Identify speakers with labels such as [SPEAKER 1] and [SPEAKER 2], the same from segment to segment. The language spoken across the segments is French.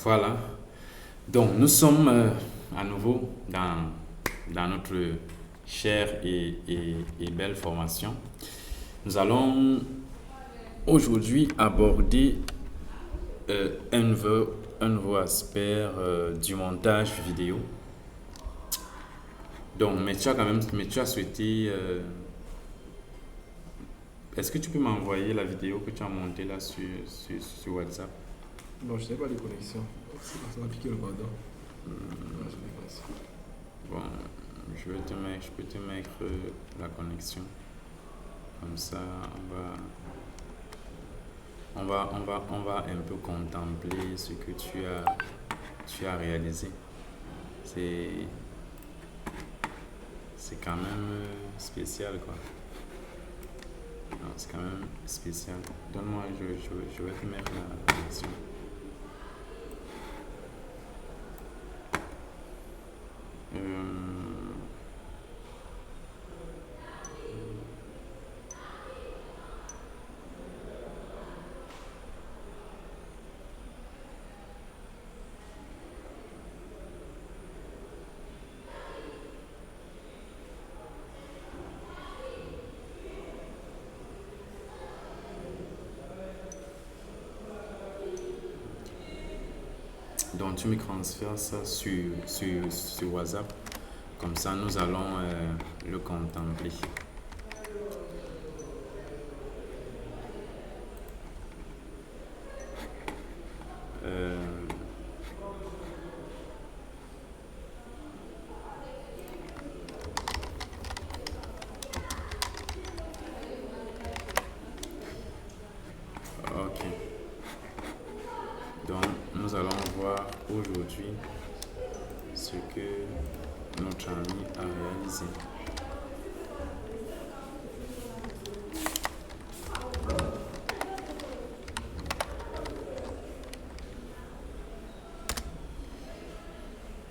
[SPEAKER 1] Voilà. Donc, nous sommes à nouveau dans notre chère et belle formation. Nous allons aujourd'hui aborder un nouveau aspect du montage vidéo. Donc, mais tu as souhaité. Est-ce que tu peux m'envoyer la vidéo que tu as montée là sur WhatsApp?
[SPEAKER 2] Non, je n'ai pas de connexion. Ça va piquer le bordel. Je n'ai pas de connexion.
[SPEAKER 1] Bon, je peux te mettre la connexion. Comme ça, on va un peu contempler ce que tu as réalisé. C'est quand même spécial, quoi. Non, c'est quand même spécial. Donne-moi, je vais te mettre la connexion. Donc tu me transfères ça sur WhatsApp. Comme ça, nous allons le contempler. Ok. Donc, nous allons voir aujourd'hui ce que notre ami a réalisé.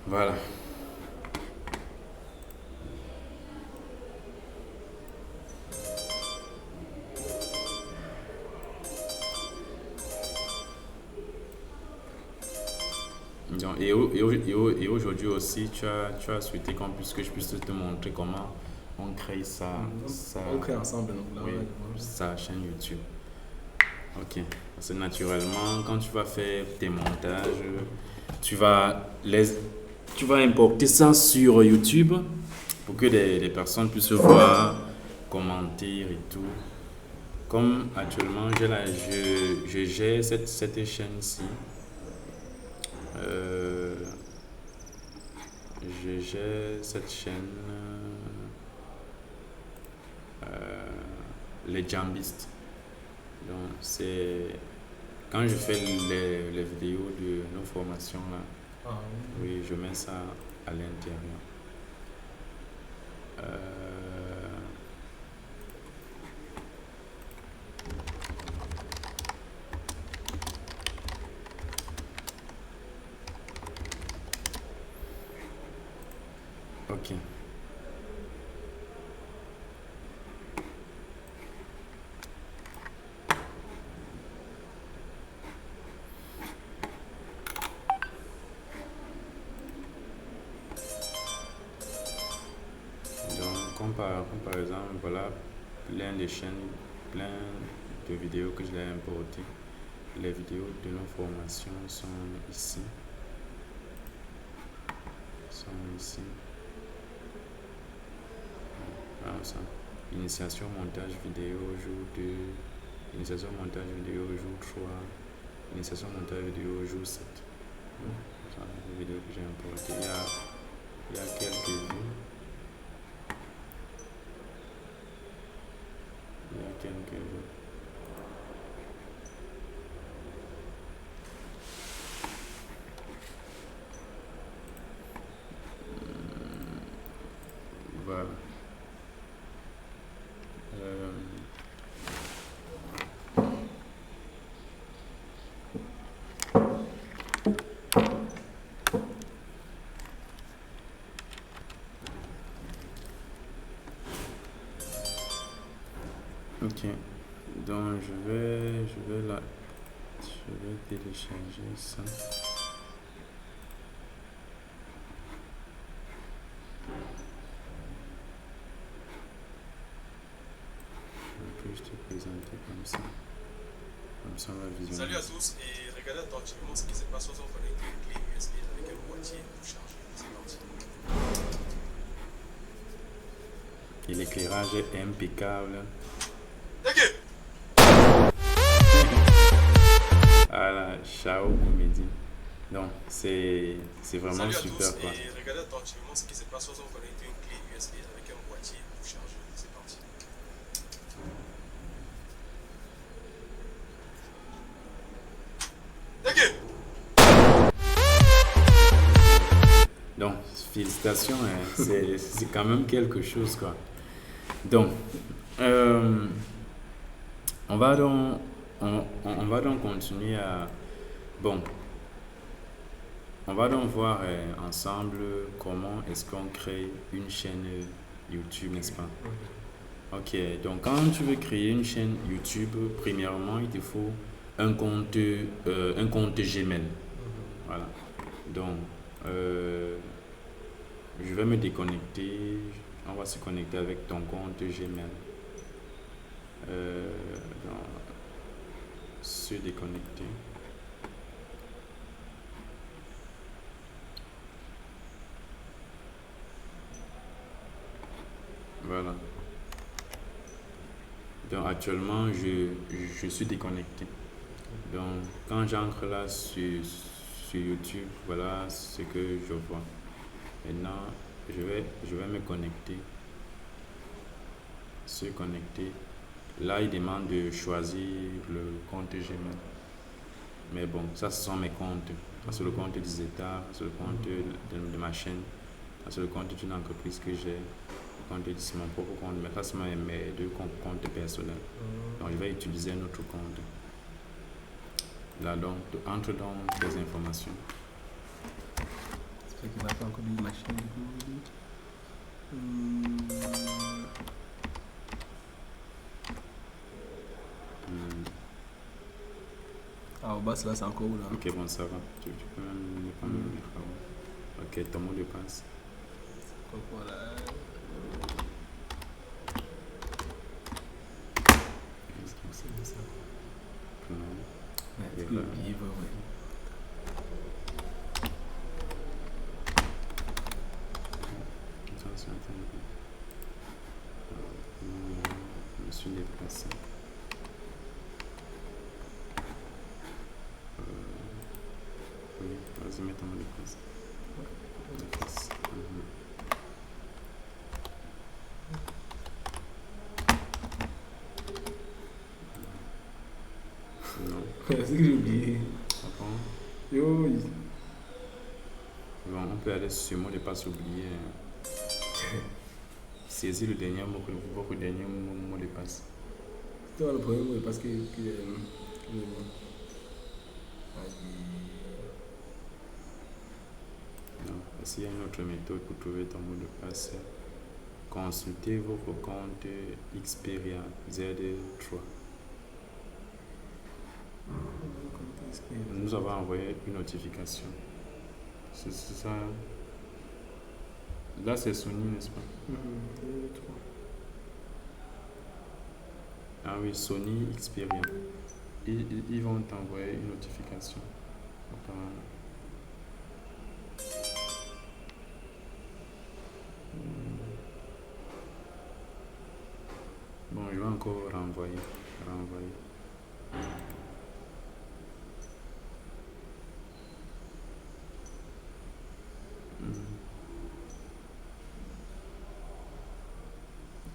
[SPEAKER 1] Voilà. Donc, et aujourd'hui aussi, tu as souhaité que je puisse te montrer comment on crée
[SPEAKER 2] On crée ensemble, donc là,
[SPEAKER 1] oui, sa chaîne YouTube. Ok. Parce que naturellement, quand tu vas faire tes montages, tu vas importer ça sur YouTube pour que les personnes puissent voir, commenter et tout. Comme actuellement, je gère cette chaîne-ci. Je gère cette chaîne, les Jambistes. Donc, c'est quand je fais les vidéos de nos formations là, oui, je mets ça à l'intérieur. Ok. Donc, comme par exemple, voilà plein de chaînes, plein de vidéos que je l'ai importées. Les vidéos de nos formations sont ici. Alors ça. Initiation montage vidéo jour 2, initiation montage vidéo jour 3, initiation montage vidéo jour 7. Ça, les vidéos que j'ai importées. Il y a quelques vues. Il y a quelques vues. Voilà. Ok, donc je vais télécharger ça. Ça va visionner.
[SPEAKER 2] Salut à tous et regardez attentivement ce qui se passe. Nous avons connecté une clé USB avec un boîtier pour charger. C'est parti.
[SPEAKER 1] Et l'éclairage est impeccable.
[SPEAKER 2] Ok.
[SPEAKER 1] Voilà, ciao comédie. Donc, c'est vraiment
[SPEAKER 2] Salut à
[SPEAKER 1] super
[SPEAKER 2] tous
[SPEAKER 1] quoi.
[SPEAKER 2] et regardez attentivement ce qui se passe. Nous avons connecté une clé USB avec un boîtier pour charger. C'est parti. Ok.
[SPEAKER 1] Donc, félicitations, hein, c'est quand même quelque chose quoi. Donc, on va donc, on va donc continuer à... Bon, on va donc voir ensemble comment est-ce qu'on crée une chaîne YouTube, n'est-ce pas? Ok, donc quand tu veux créer une chaîne YouTube, premièrement, il te faut un compte Gmail. Voilà. Donc, je vais me déconnecter. On va se connecter avec ton compte Gmail. Donc, se déconnecter. Voilà. Donc actuellement, je suis déconnecté. Donc quand j'entre là sur YouTube, voilà ce que je vois. Maintenant, je vais me connecter. Se connecter. Là, il demande de choisir le compte Gmail. Mais bon, ça, ce sont mes comptes. Ça, c'est le compte des États, c'est le compte de ma chaîne. Ça, c'est le compte d'une entreprise que j'ai. Le compte c'est mon propre compte. Mais ça, c'est mes deux comptes personnels. Donc, je vais utiliser un autre compte. Là, donc, entre dans les informations.
[SPEAKER 2] C'est qu'il va faire encore une machine du coup. Ah, au bas, là, c'est encore où là?
[SPEAKER 1] Ok, bon, ça va. Tu peux même prendre le micro. Ok, ton mot de passe.
[SPEAKER 2] Voilà. C'est ça.
[SPEAKER 1] Non.
[SPEAKER 2] Ouais, tu peux oublier, ouais.
[SPEAKER 1] Attention, attends. Je me suis déplacé. Oui, vas-y, mets ton mot de passe. Non.
[SPEAKER 2] C'est que j'ai oublié.
[SPEAKER 1] Ah bon?
[SPEAKER 2] Yo.
[SPEAKER 1] Bon, on peut aller sur mot de passe oublié. Saisis le dernier mot, votre dernier mot de passe.
[SPEAKER 2] C'était le premier mot parce que
[SPEAKER 1] Non, s'il y a une autre méthode pour trouver ton mot de passe, consultez votre compte Xperia Z3. Nous avons envoyé une notification. C'est ça. Là, c'est Sony, n'est-ce pas? Ah oui, Sony Xperia. Ils vont t'envoyer une notification. Bon, je vais encore renvoyer.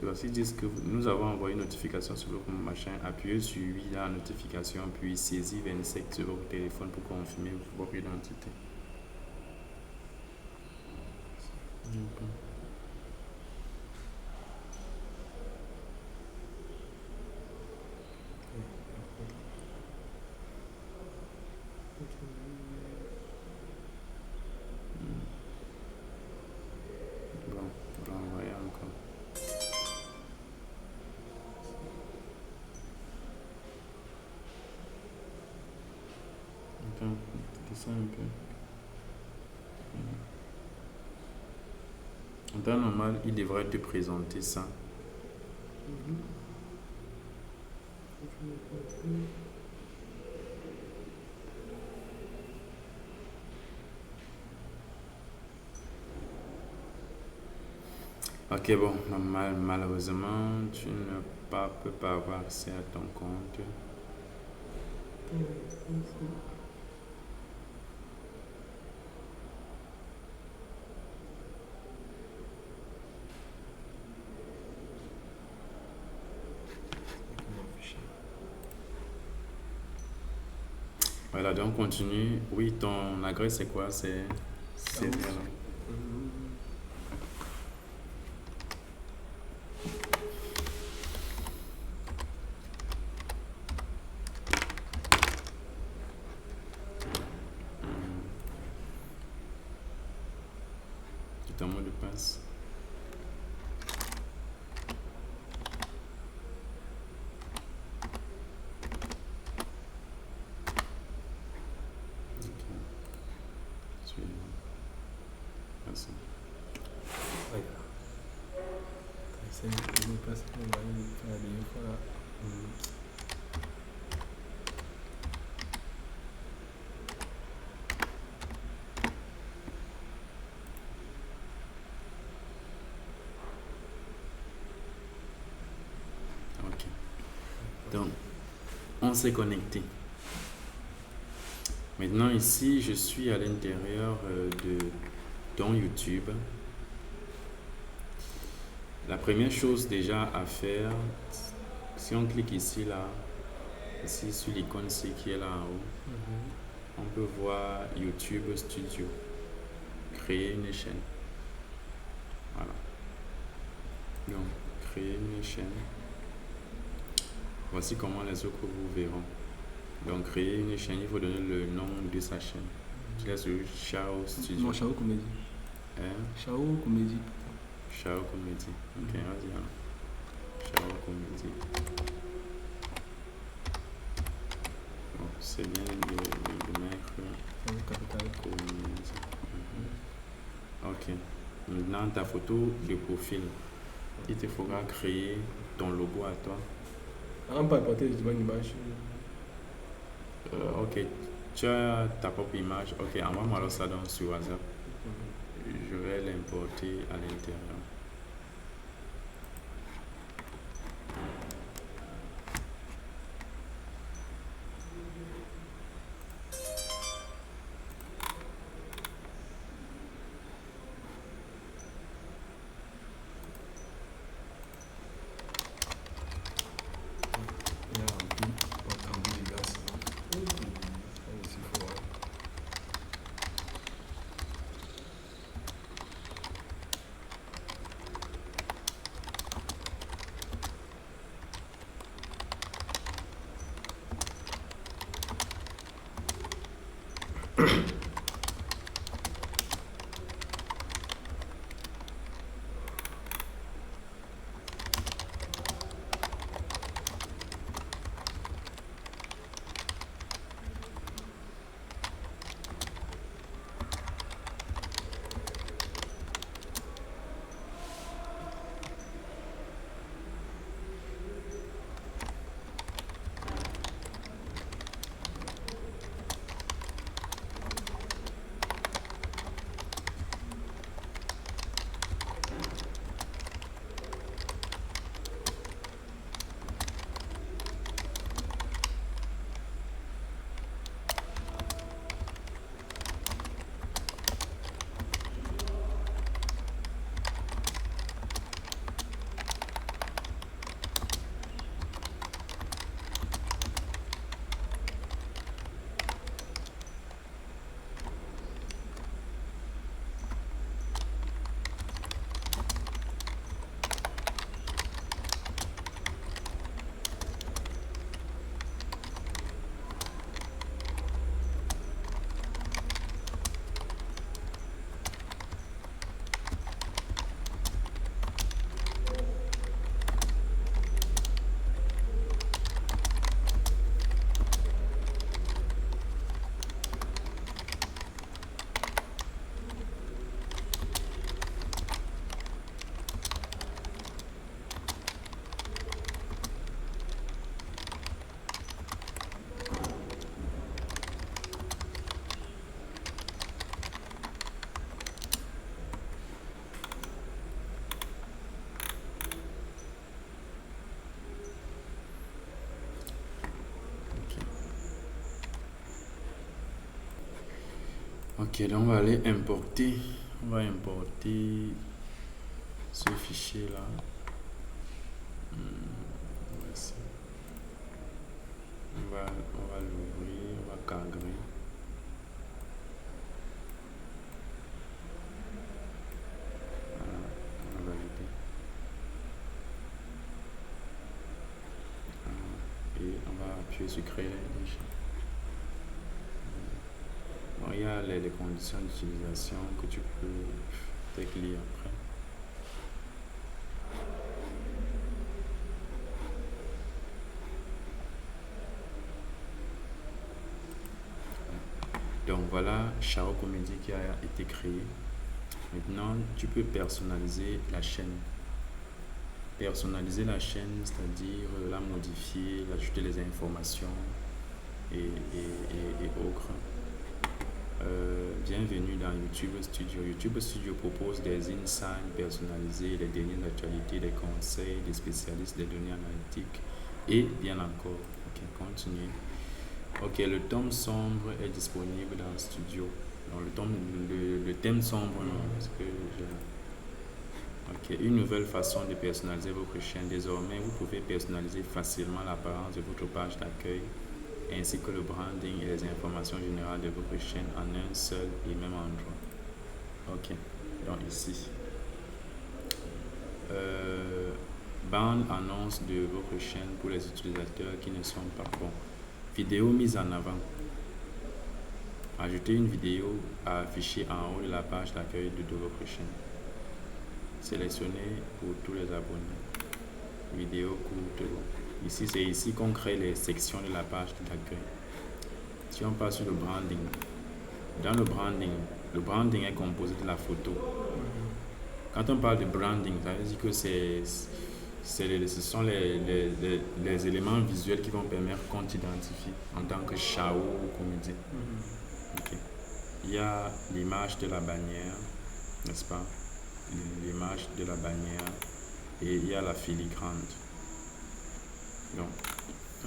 [SPEAKER 1] Et aussi, ils disent que nous avons envoyé une notification sur votre machin. Appuyez sur oui la notification, puis saisis 27 sur votre téléphone pour confirmer votre identité. Bon, on va envoyer encore. Attends, descends un peu. En temps normal, il devrait te présenter ça. Ok, bon, malheureusement, tu ne peux pas avoir accès à ton compte. Voilà, donc continue. Oui, ton adresse c'est quoi? C'est vers là. Ton mot de passe. Ok. Suivant. Passons.
[SPEAKER 3] C'est le mot de passe qu'on va faire la dernière fois là.
[SPEAKER 1] Ok. Donc, on s'est connecté. Maintenant, ici, je suis à l'intérieur de ton YouTube. La première chose déjà à faire, si on clique ici, là, ici sur l'icône C qui est là en haut, on peut voir YouTube Studio. Créer une chaîne. Voilà. Donc, créer une chaîne. Voici comment les autres vous verront. Donc, créer une chaîne, il faut donner le nom de sa chaîne. Tu laisses le Chao Studio.
[SPEAKER 3] Non, Chao Comédie.
[SPEAKER 1] Hein?
[SPEAKER 3] Chao Comédie.
[SPEAKER 1] Chao Comédie. Ok, vas-y. Hein. Chao Comédie. Bon, c'est bien de mettre
[SPEAKER 3] Capital.
[SPEAKER 1] Comédie. Ok. Maintenant, ta photo de profil. Il te faudra créer ton logo à toi.
[SPEAKER 3] Ah, on peut apporter une image.
[SPEAKER 1] Ok. Tu as ta propre image. Ok, envoie-moi alors ça sur WhatsApp. Je vais l'importer à l'intérieur.
[SPEAKER 3] Il y a un bout de glace. Aussi fort.
[SPEAKER 1] Ok, donc on va aller importer. On va importer ce fichier là. Voici. On va l'ouvrir, on va cadrer. Voilà, on va valider. Et on va appuyer sur créer la niche. Bon, il y a les conditions d'utilisation que tu peux peut-être lire après. Donc voilà, Chao Comedy qui a été créé. Maintenant, tu peux personnaliser la chaîne. Personnaliser la chaîne, c'est-à-dire la modifier, ajouter les informations et autres. Bienvenue dans YouTube Studio. YouTube Studio propose des insights personnalisés, les dernières actualités, des conseils, des spécialistes des données analytiques et bien encore. Ok, continue. Ok, le thème sombre est disponible dans le studio. Donc le thème sombre, non, parce que Ok, une nouvelle façon de personnaliser votre chaîne. Désormais, vous pouvez personnaliser facilement l'apparence de votre page d'accueil ainsi que le branding et les informations générales de votre chaîne en un seul et même endroit. Ok, donc ici. Bande annonce de votre chaîne pour les utilisateurs qui ne sont pas bons. Vidéo mise en avant. Ajoutez une vidéo à afficher en haut de la page d'accueil de votre chaîne. Sélectionnez pour tous les abonnés. Vidéo courte. Ici, c'est ici qu'on crée les sections de la page d'accueil. Si on passe sur le branding, dans le branding est composé de la photo. Quand on parle de branding, ça veut dire que ce sont les éléments visuels qui vont permettre qu'on t'identifie en tant que Chao Comedy. Okay. Il y a l'image de la bannière, n'est-ce pas? L'image de la bannière et il y a la filigrane. Donc,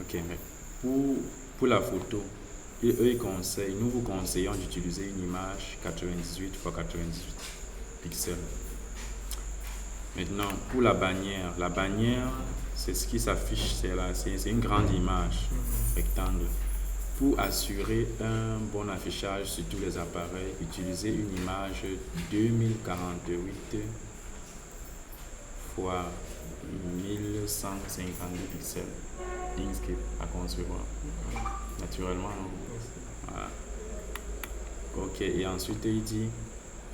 [SPEAKER 1] ok, mais pour la photo, nous vous conseillons d'utiliser une image 98 x 98 pixels. Maintenant, pour la bannière, c'est ce qui s'affiche, c'est une grande image rectangle. Pour assurer un bon affichage sur tous les appareils, utilisez une image 2048 x 1152 pixels. Inkscape à concevoir. Naturellement, non? Voilà. Ok, et ensuite il dit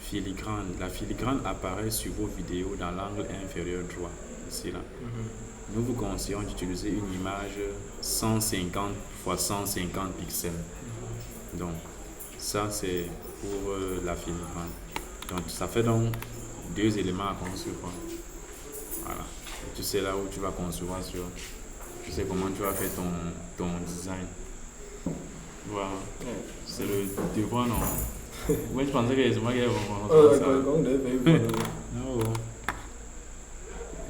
[SPEAKER 1] filigrane. La filigrane apparaît sur vos vidéos dans l'angle inférieur droit. Ici là. Nous vous conseillons d'utiliser une image 150 x 150 pixels. Donc, ça c'est pour la filigrane. Donc, ça fait donc 2 éléments à concevoir. Voilà. Et tu sais là où tu vas concevoir sur. Tu sais comment tu vas faire ton design. Voilà. C'est le devoir, non? Moi, je pensais que c'est moi qui avais ça. Non.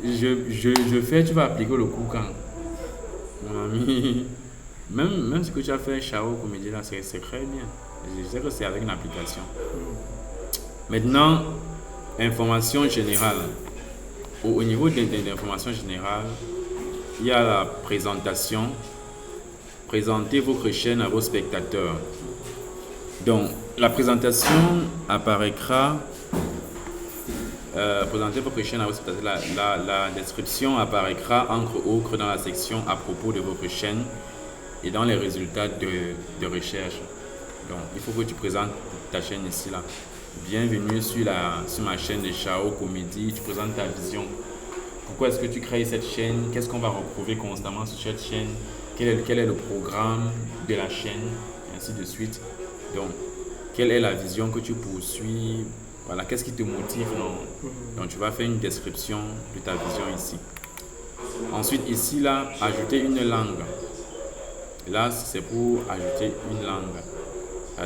[SPEAKER 1] Je fais, tu vas appliquer le coup quand? Mon ami, même ce que tu as fait Chao Comedy là, c'est très bien. Je sais que c'est avec une application. Maintenant, information générale. Au niveau de l'information générale, il y a la présentation. Présentez votre chaîne à vos spectateurs. Donc, la présentation apparaîtra. Présentez votre chaîne à vos spectateurs. La description apparaîtra entre autres dans la section à propos de votre chaîne et dans les résultats de recherche. Donc, il faut que tu présentes ta chaîne ici là. Bienvenue sur ma chaîne de Chao Comedy. Tu présentes ta vision. Pourquoi est-ce que tu crées cette chaîne? Qu'est-ce qu'on va retrouver constamment sur cette chaîne? Quel est le programme de la chaîne? Et ainsi de suite. Donc, quelle est la vision que tu poursuis? Voilà, qu'est-ce qui te motive? Donc, tu vas faire une description de ta vision ici. Ensuite, ici, là, ajouter une langue. Là, c'est pour ajouter une langue.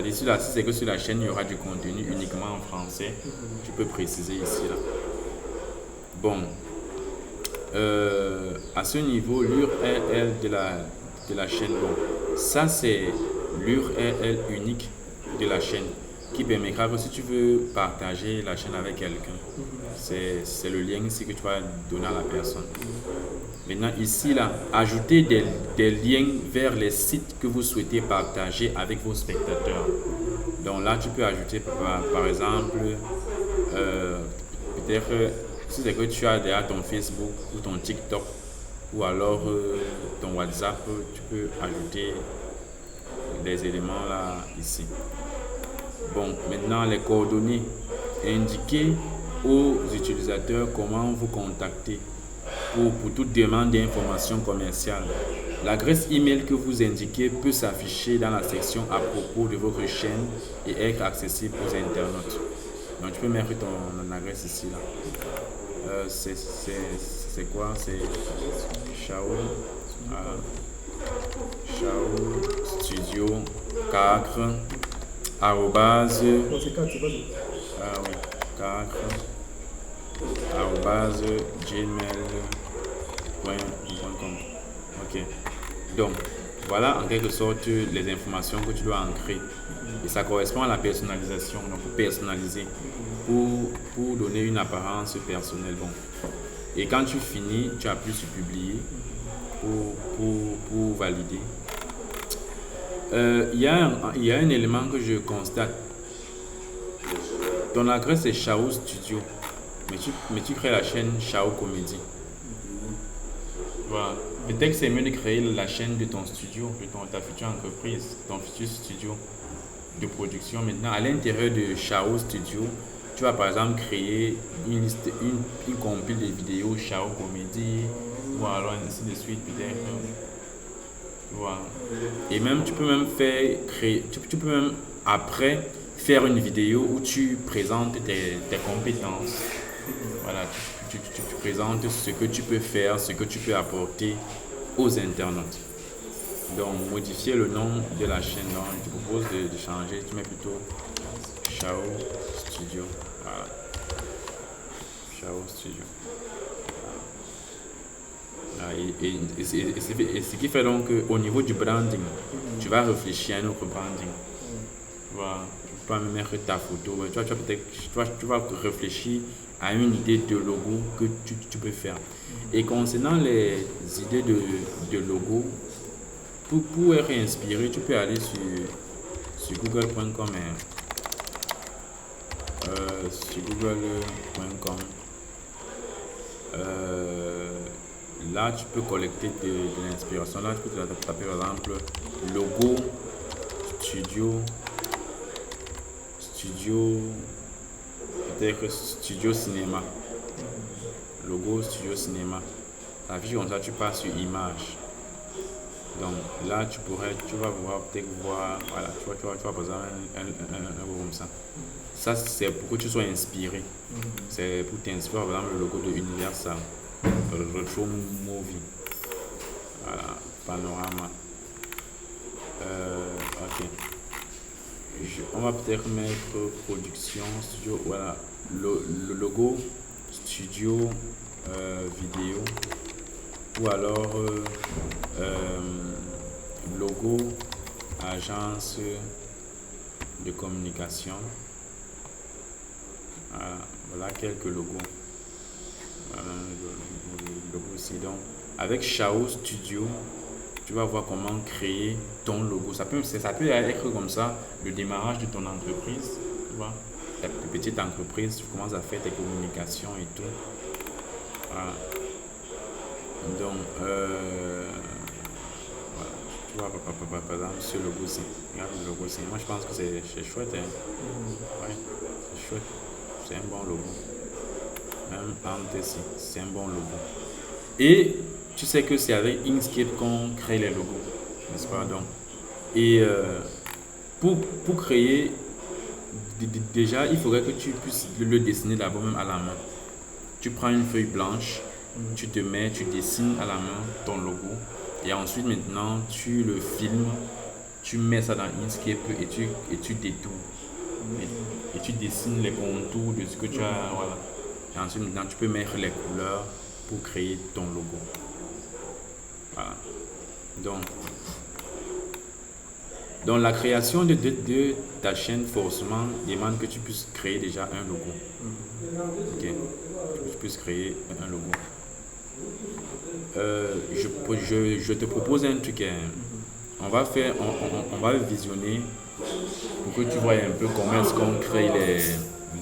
[SPEAKER 1] Ici, là, si c'est que sur la chaîne, il y aura du contenu uniquement en français. Tu peux préciser ici, là. Bon. À ce niveau, l'URL de la chaîne. Bon, ça, c'est l'URL unique de la chaîne. qui permettra que si tu veux partager la chaîne avec quelqu'un, c'est le lien ici que tu vas donner à la personne. Maintenant, ici, là, ajoutez des liens vers les sites que vous souhaitez partager avec vos spectateurs. Donc là, tu peux ajouter, par exemple, peut-être si c'est que tu as déjà ton Facebook ou ton TikTok ou alors ton WhatsApp, tu peux ajouter des éléments là, ici. Bon, maintenant, les coordonnées. Indiquez aux utilisateurs comment vous contacter pour toute demande d'information commerciale. L'adresse email que vous indiquez peut s'afficher dans la section à propos de votre chaîne et être accessible aux internautes. Donc tu peux mettre ton adresse ici là. C'est quoi? C'est Chao Studio 4 arrobase
[SPEAKER 3] Non, c'est 4, c'est pas ça.
[SPEAKER 1] ah oui 4 arrobase gmail.com. Ok. Donc, voilà en quelque sorte les informations que tu dois ancrer. Et ça correspond à la personnalisation. Donc, pour personnaliser, pour donner une apparence personnelle. Bon. Et quand tu finis, tu appuies sur publier pour valider. Il y a un élément que je constate. Ton adresse est Chao Studio, mais tu crées la chaîne Chao Comédie. Voilà. Peut-être que c'est mieux de créer la chaîne de ton studio, de ta future entreprise, ton futur studio de production. Maintenant, à l'intérieur de Chao Studio, tu vas par exemple créer une compile de vidéos Chao Comédie, ou alors ainsi de suite, peut-être. Voilà. Et même, tu peux même tu peux même après faire une vidéo où tu présentes tes compétences. Voilà, tu présentes ce que tu peux faire, ce que tu peux apporter aux internautes. Donc, modifier le nom de la chaîne. Donc, je te propose de changer. Tu mets plutôt Chao Studio. Voilà. Chao Studio. Et ce qui fait donc au niveau du branding, tu vas réfléchir à un autre branding. Voilà. Tu peux même mettre ta photo. Tu vas réfléchir à une idée de logo que tu peux faire. Et concernant les idées de logo, pour être inspiré, tu peux aller sur google.com. Sur google.com. Là, tu peux collecter de l'inspiration. Là, tu peux taper par exemple logo studio, peut-être studio cinéma. Logo studio cinéma. La fiche comme ça, tu passes sur image. Donc là, tu vas peut-être voir, voilà, tu vois par exemple un logo comme ça. Ça, c'est pour que tu sois inspiré. C'est pour t'inspirer, par exemple, le logo de Universal. Retro Movie. Voilà, panorama. Ok. On va peut-être mettre production, studio, voilà, le logo, studio, vidéo, ou alors logo, agence de communication. Voilà quelques logos. Voilà, le logo aussi. Donc, avec Chao Studio, tu vas voir comment créer ton logo. Ça peut être comme ça, le démarrage de ton entreprise. Tu vois, ta petite entreprise, tu commences à faire tes communications et tout. Voilà. Donc, voilà. Tu vois, par exemple, ce logo-ci. Regarde le logo-ci. Moi, je pense que c'est chouette. Hein? Ouais, c'est chouette. C'est un bon logo. Même parenthèse, c'est un bon logo. Et tu sais que c'est avec Inkscape qu'on crée les logos, n'est-ce pas? Donc, et pour créer, déjà, il faudrait que tu puisses le dessiner d'abord même à la main. Tu prends une feuille blanche, tu dessines à la main ton logo. Et ensuite, maintenant, tu le filmes, tu mets ça dans Inkscape et tu détournes. Et tu dessines les contours de ce que tu as. Voilà. Et ensuite, maintenant, tu peux mettre les couleurs pour créer ton logo. Voilà. Donc, Donc la création de ta chaîne forcément demande que tu puisses créer déjà un logo. Ok. Que tu puisses créer un logo. Je te propose un truc. On va visionner pour que tu vois un peu comment est-ce qu'on crée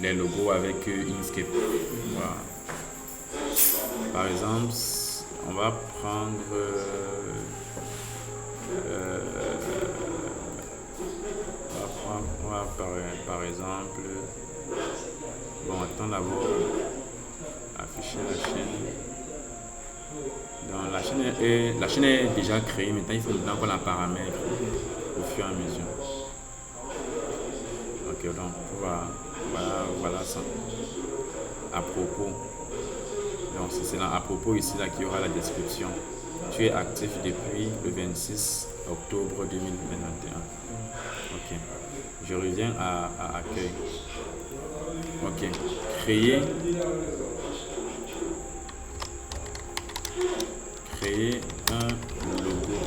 [SPEAKER 1] les logos avec Inkscape. Voilà. Par exemple, on va prendre par exemple, bon, attends d'abord afficher la chaîne. Donc, la chaîne est déjà créée, maintenant il faut maintenant qu'on la paramètre au fur et à mesure. Ok, donc voilà ça. À propos, donc c'est là à propos ici là qu'il y aura la description. Tu es actif depuis le 26 octobre 2021. Ok. Je reviens à accueil. Ok. Créer un logo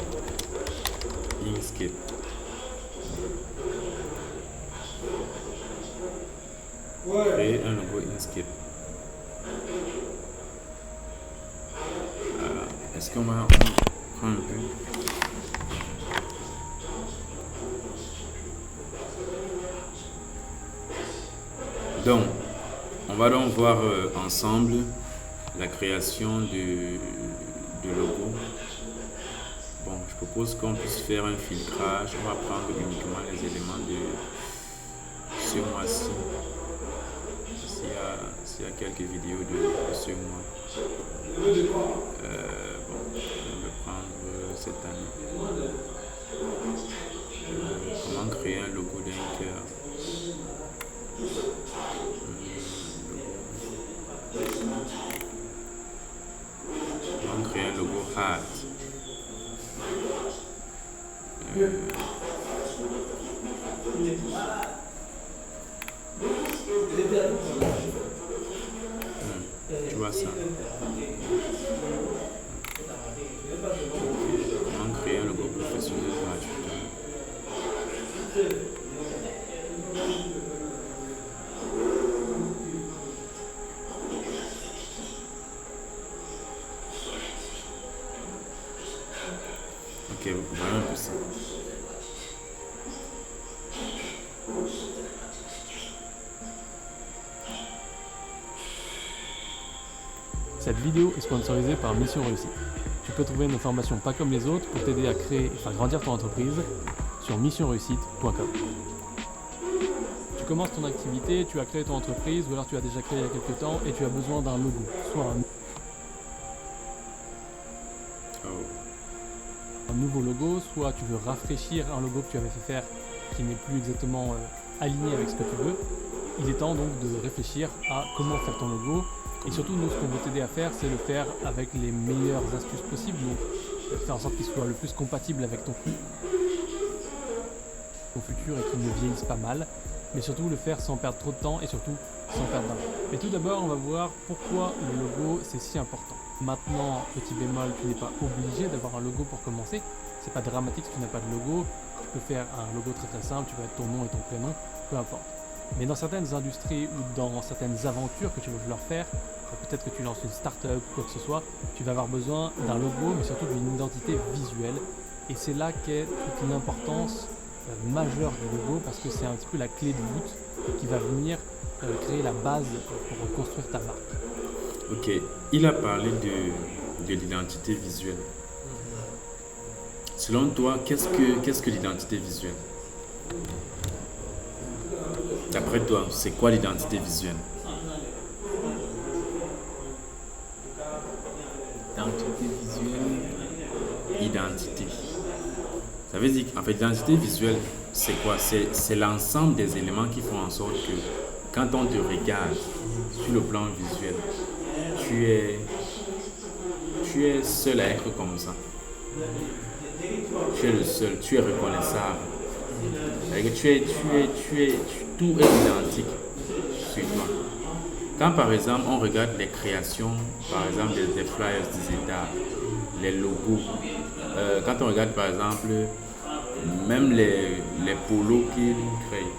[SPEAKER 1] Inkscape. Créer un logo Inkscape. Est-ce qu'on va prendre un peu? Donc, on va donc voir ensemble la création de logo. Bon, je propose qu'on puisse faire un filtrage. On va prendre uniquement les éléments de ce mois-ci. S'il y a quelques vidéos de ce mois. Bon, on va prendre cette année. Comment créer un logo d'un cœur? On va créer un logo heart. Tu vois ça? Comment créer un logo professionnel gratuitement? Ok, voilà un peu ça.
[SPEAKER 4] Cette vidéo est sponsorisée par Mission Réussite. Tu peux trouver nos formations pas comme les autres pour t'aider à créer et faire grandir ton entreprise sur missionreussite.com. Tu commences ton activité, tu as créé ton entreprise ou alors tu as déjà créé il y a quelques temps et tu as besoin d'un logo, soit un nouveau logo, soit tu veux rafraîchir un logo que tu avais fait faire qui n'est plus exactement aligné avec ce que tu veux. Il est temps donc de réfléchir à comment faire ton logo. Et surtout, nous, ce qu'on veut t'aider à faire, c'est le faire avec les meilleures astuces possibles. Donc, faire en sorte qu'il soit le plus compatible avec ton futur et qu'il ne vieillisse pas mal. Mais surtout, le faire sans perdre trop de temps et surtout sans perdre d'argent. Mais tout d'abord, on va voir pourquoi le logo, c'est si important. Maintenant, petit bémol, tu n'es pas obligé d'avoir un logo pour commencer. C'est pas dramatique si tu n'as pas de logo. Tu peux faire un logo très très simple, tu vas être ton nom et ton prénom, peu importe. Mais dans certaines industries ou dans certaines aventures que tu veux vouloir faire, peut-être que tu lances une start-up ou quoi que ce soit, tu vas avoir besoin d'un logo, mais surtout d'une identité visuelle. Et c'est là qu'est toute l'importance majeure du logo, parce que c'est un petit peu la clé de voûte qui va venir créer la base pour construire ta marque.
[SPEAKER 1] Ok, il a parlé de l'identité visuelle. Selon toi, qu'est-ce que l'identité visuelle? D'après toi, c'est quoi l'identité visuelle?
[SPEAKER 5] Identité visuelle.
[SPEAKER 1] Identité. Ça veut dire qu'en fait, l'identité visuelle, c'est quoi? C'est l'ensemble des éléments qui font en sorte que quand on te regarde sur le plan visuel, tu es seul à être comme ça. Tu es le seul, tu es reconnaissable. Tout est identique sur toi. Quand par exemple on regarde les créations, par exemple des flyers des États, les logos, quand on regarde par exemple même les polos qu'il crée,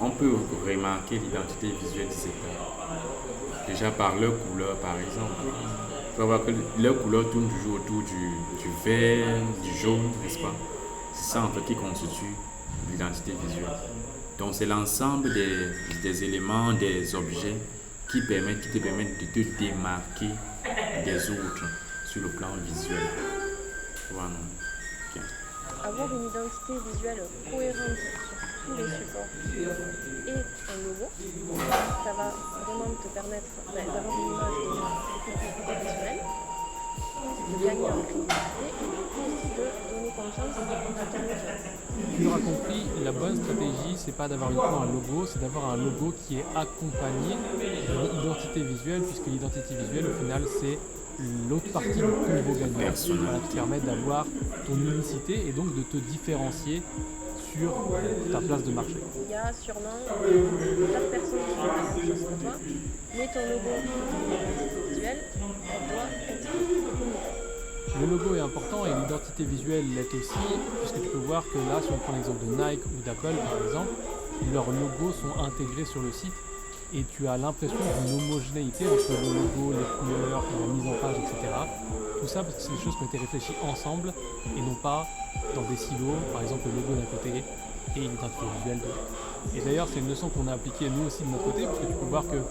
[SPEAKER 1] on peut remarquer l'identité visuelle de ces États. Déjà par leur couleur, par exemple. Tu vas voir que leur couleur tourne toujours autour du vert, du jaune, n'est-ce pas? C'est ça en fait qui constitue l'identité visuelle. Donc c'est l'ensemble des éléments, des objets qui te permettent de te démarquer des autres sur le plan visuel. Voilà. Ok.
[SPEAKER 6] Avoir une identité visuelle cohérente sur tous les supports et un logo, ça va vraiment te permettre d'avoir une image beaucoup plus professionnelle, de gagner en crédibilité et aussi de donner confiance à ton audience.
[SPEAKER 4] Tu l'auras compris, la bonne stratégie, c'est pas d'avoir uniquement un logo, c'est d'avoir un logo qui est accompagné d'une identité visuelle, puisque l'identité visuelle, au final, c'est l'autre partie du combo gagnant. Voilà, qui permet d'avoir ton unicité et donc de te différencier sur ta place de marché.
[SPEAKER 6] Il y a sûrement 4 personnes qui font la même chose que toi, mais ton logo, ton identité visuelle, elle doit être unique.
[SPEAKER 4] Le logo est important et l'identité visuelle l'est aussi, puisque tu peux voir que là, si on prend l'exemple de Nike ou d'Apple par exemple, leurs logos sont intégrés sur le site et tu as l'impression d'une homogénéité entre le logo, les couleurs, la mise en page, etc. Tout ça parce que c'est des choses qui ont été réfléchies ensemble et non pas dans des silos, par exemple le logo d'un côté et l'identité visuelle de l'autre. Et d'ailleurs, c'est une leçon qu'on a appliquée nous aussi de notre côté, parce que tu peux voir que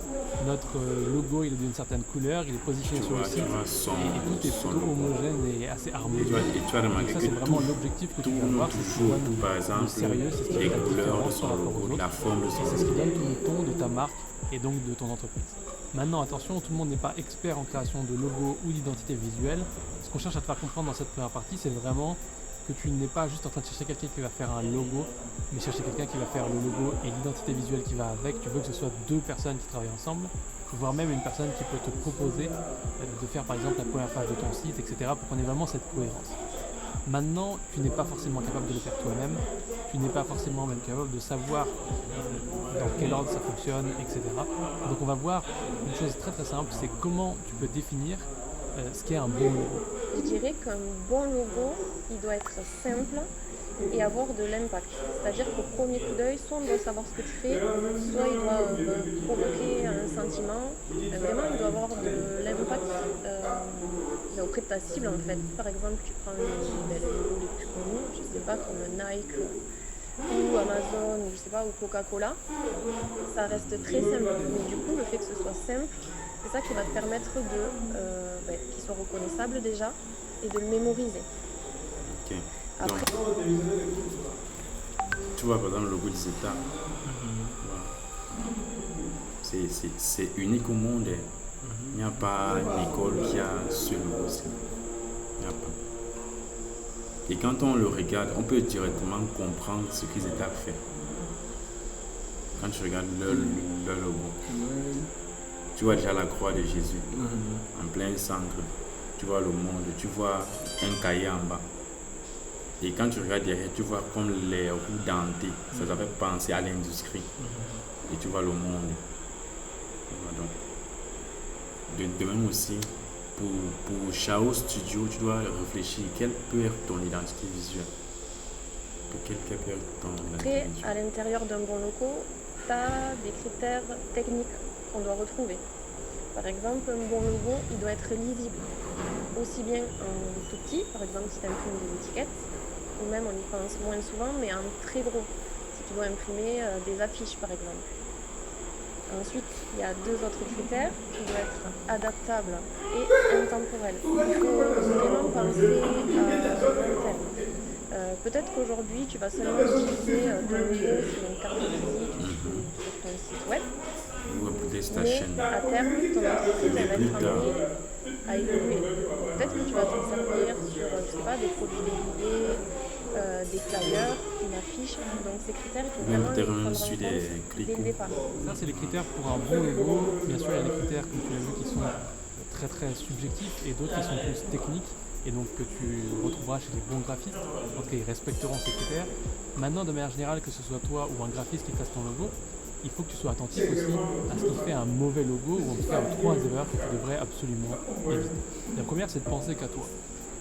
[SPEAKER 4] notre logo il est d'une certaine couleur, il est positionné sur le site, et tout est plutôt homogène et assez harmonieux.
[SPEAKER 1] Et tu vas remarquer
[SPEAKER 4] ça,
[SPEAKER 1] que
[SPEAKER 4] c'est vraiment l'objectif que tu vas avoir, c'est ce qui donne
[SPEAKER 1] par exemple,
[SPEAKER 4] le sérieux, c'est ce qui
[SPEAKER 1] les
[SPEAKER 4] fait la
[SPEAKER 1] couleurs de
[SPEAKER 4] différence
[SPEAKER 1] son
[SPEAKER 4] par rapport aux
[SPEAKER 1] logo,
[SPEAKER 4] autres,
[SPEAKER 1] la forme de
[SPEAKER 4] et
[SPEAKER 1] son
[SPEAKER 4] c'est ce qui
[SPEAKER 1] logo.
[SPEAKER 4] donne tout le ton de ta marque et donc de ton entreprise. Maintenant, attention, tout le monde n'est pas expert en création de logo ou d'identité visuelle. Ce qu'on cherche à te faire comprendre dans cette première partie, c'est vraiment que tu n'es pas juste en train de chercher quelqu'un qui va faire un logo, mais chercher quelqu'un qui va faire le logo et l'identité visuelle qui va avec. Tu veux que ce soit deux personnes qui travaillent ensemble, voire même une personne qui peut te proposer de faire par exemple la première page de ton site, etc. pour qu'on ait vraiment cette cohérence. Maintenant, tu n'es pas forcément capable de le faire toi-même, tu n'es pas forcément même capable de savoir dans quel ordre ça fonctionne, etc. Donc on va voir une chose très très simple, c'est comment tu peux définir ce qu'est un bon logo.
[SPEAKER 6] Je dirais qu'un bon logo, il doit être simple et avoir de l'impact. C'est-à-dire qu'au premier coup d'œil, soit on doit savoir ce que tu fais, soit il doit provoquer un sentiment. Vraiment, il doit avoir de l'impact auprès de ta cible en fait. Par exemple, tu prends les logos les plus connus, je sais pas, comme Nike ou Amazon, ou je sais pas, ou Coca-Cola, ça reste très simple. Mais du coup, le fait que ce soit simple, c'est ça qui va te permettre qu'il soit reconnaissable déjà et de le mémoriser.
[SPEAKER 1] Ok.
[SPEAKER 6] Après,
[SPEAKER 1] Donc, tu vois par exemple le logo des États. Voilà. C'est unique au monde. Il n'y a pas une école qui a ce logo-ci. Il n'y a pas. Et quand on le regarde, on peut directement comprendre ce qu'ils étaient fait. Quand tu regardes leur logo, tu vois déjà la croix de Jésus en plein centre. Tu vois le monde, tu vois un cahier en bas. Et quand tu regardes derrière, tu vois comme les roues dentées. Ça te fait penser à l'industrie. Et tu vois le monde. Voilà donc. De même aussi, pour Chao Studio, tu dois réfléchir quelle peut être ton identité visuelle. Quelle peut être ton identité
[SPEAKER 6] après,
[SPEAKER 1] visuelle.
[SPEAKER 6] à l'intérieur d'un bon logo, tu as des critères techniques qu'on doit retrouver. Par exemple, un bon logo, il doit être lisible. Aussi bien en tout petit, par exemple si tu imprimes des étiquettes, ou même on y pense moins souvent, mais en très gros, si tu dois imprimer des affiches par exemple. Ensuite, il y a deux autres critères qui doivent être adaptables et intemporels. Il faut vraiment penser à long terme. Peut-être qu'aujourd'hui, tu vas seulement utiliser ton logo sur une carte de visite ou sur ton site web.
[SPEAKER 1] Ou peut-être ta
[SPEAKER 6] Mais
[SPEAKER 1] chaîne.
[SPEAKER 6] à terme, ton entreprise elle va être amenée à évoluer. Peut-être que tu vas t'en servir sur, je sais pas, des produits dérivés, des flyers, une affiche. Donc ces critères, il faut
[SPEAKER 1] Même
[SPEAKER 6] vraiment les
[SPEAKER 1] terminer
[SPEAKER 6] prendre en
[SPEAKER 1] sur
[SPEAKER 6] compte
[SPEAKER 1] des
[SPEAKER 6] dès le
[SPEAKER 1] clics.
[SPEAKER 6] départ.
[SPEAKER 4] Ça, c'est les critères pour un bon logo. Bien sûr, il y a des critères, comme tu l'as vu, qui sont très très subjectifs et d'autres qui sont plus techniques et donc que tu retrouveras chez les bons graphistes. En tout cas, ils respecteront ces critères. Maintenant, de manière générale, que ce soit toi ou un graphiste qui fasse ton logo, il faut que tu sois attentif aussi à ce qui fait un mauvais logo ou en tout cas aux trois erreurs que tu devrais absolument éviter. La première, c'est de penser qu'à toi.